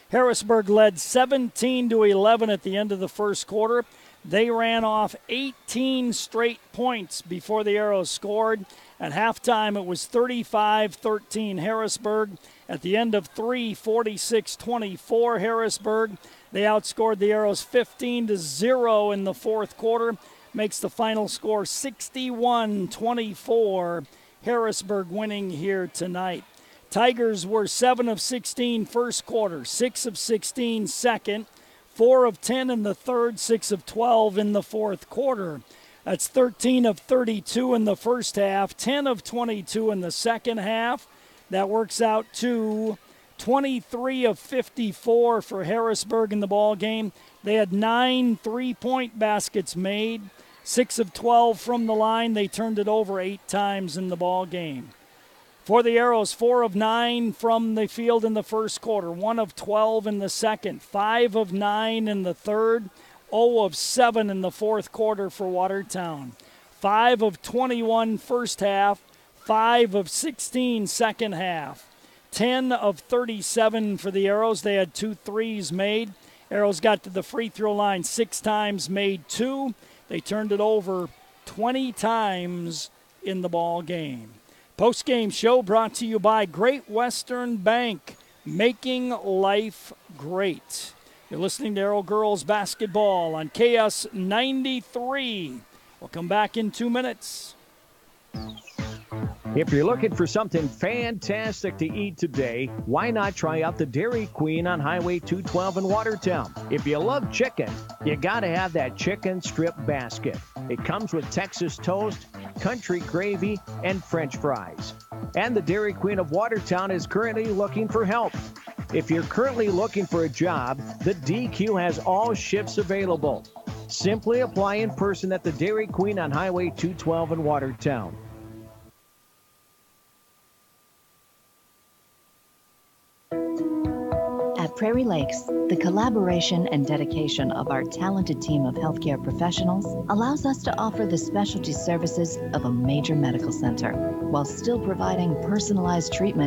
Harrisburg led 17-11 at the end of the first quarter. They ran off 18 straight points before the Arrows scored. At halftime, it was 35-13 Harrisburg. At the end of 3, 46-24 Harrisburg. They outscored the Arrows 15-0 in the fourth quarter. Makes the final score 61-24. Harrisburg winning here tonight. Tigers were 7 of 16 first quarter, 6 of 16 second. 4 of 10 in the third, 6 of 12 in the fourth quarter. That's 13 of 32 in the first half, 10 of 22 in the second half. That works out to 23 of 54 for Harrisburg in the ball game. They had 9 3-point baskets made, 6 of 12 from the line. They turned it over 8 times in the ball game. For the Arrows, 4 of 9 from the field in the first quarter, 1 of 12 in the second, 5 of 9 in the third, 0 of 7 in the fourth quarter for Watertown. 5 of 21 first half, 5 of 16 second half. 10 of 37 for the Arrows. They had 2 threes made. Arrows got to the free throw line 6 times, made 2. They turned it over 20 times in the ball game. Post-game show brought to you by Great Western Bank, making life great. You're listening to Arrow Girls Basketball on KS 93. We'll come back in 2 minutes. If you're looking for something fantastic to eat today, why not try out the Dairy Queen on Highway 212 in Watertown? If you love chicken, you got to have that chicken strip basket. It comes with Texas toast, country gravy, and French fries. And the Dairy Queen of Watertown is currently looking for help. If you're currently looking for a job, the DQ has all shifts available. Simply apply in person at the Dairy Queen on Highway 212 in Watertown. At Prairie Lakes, the collaboration and dedication of our talented team of healthcare professionals allows us to offer the specialty services of a major medical center while still providing personalized treatment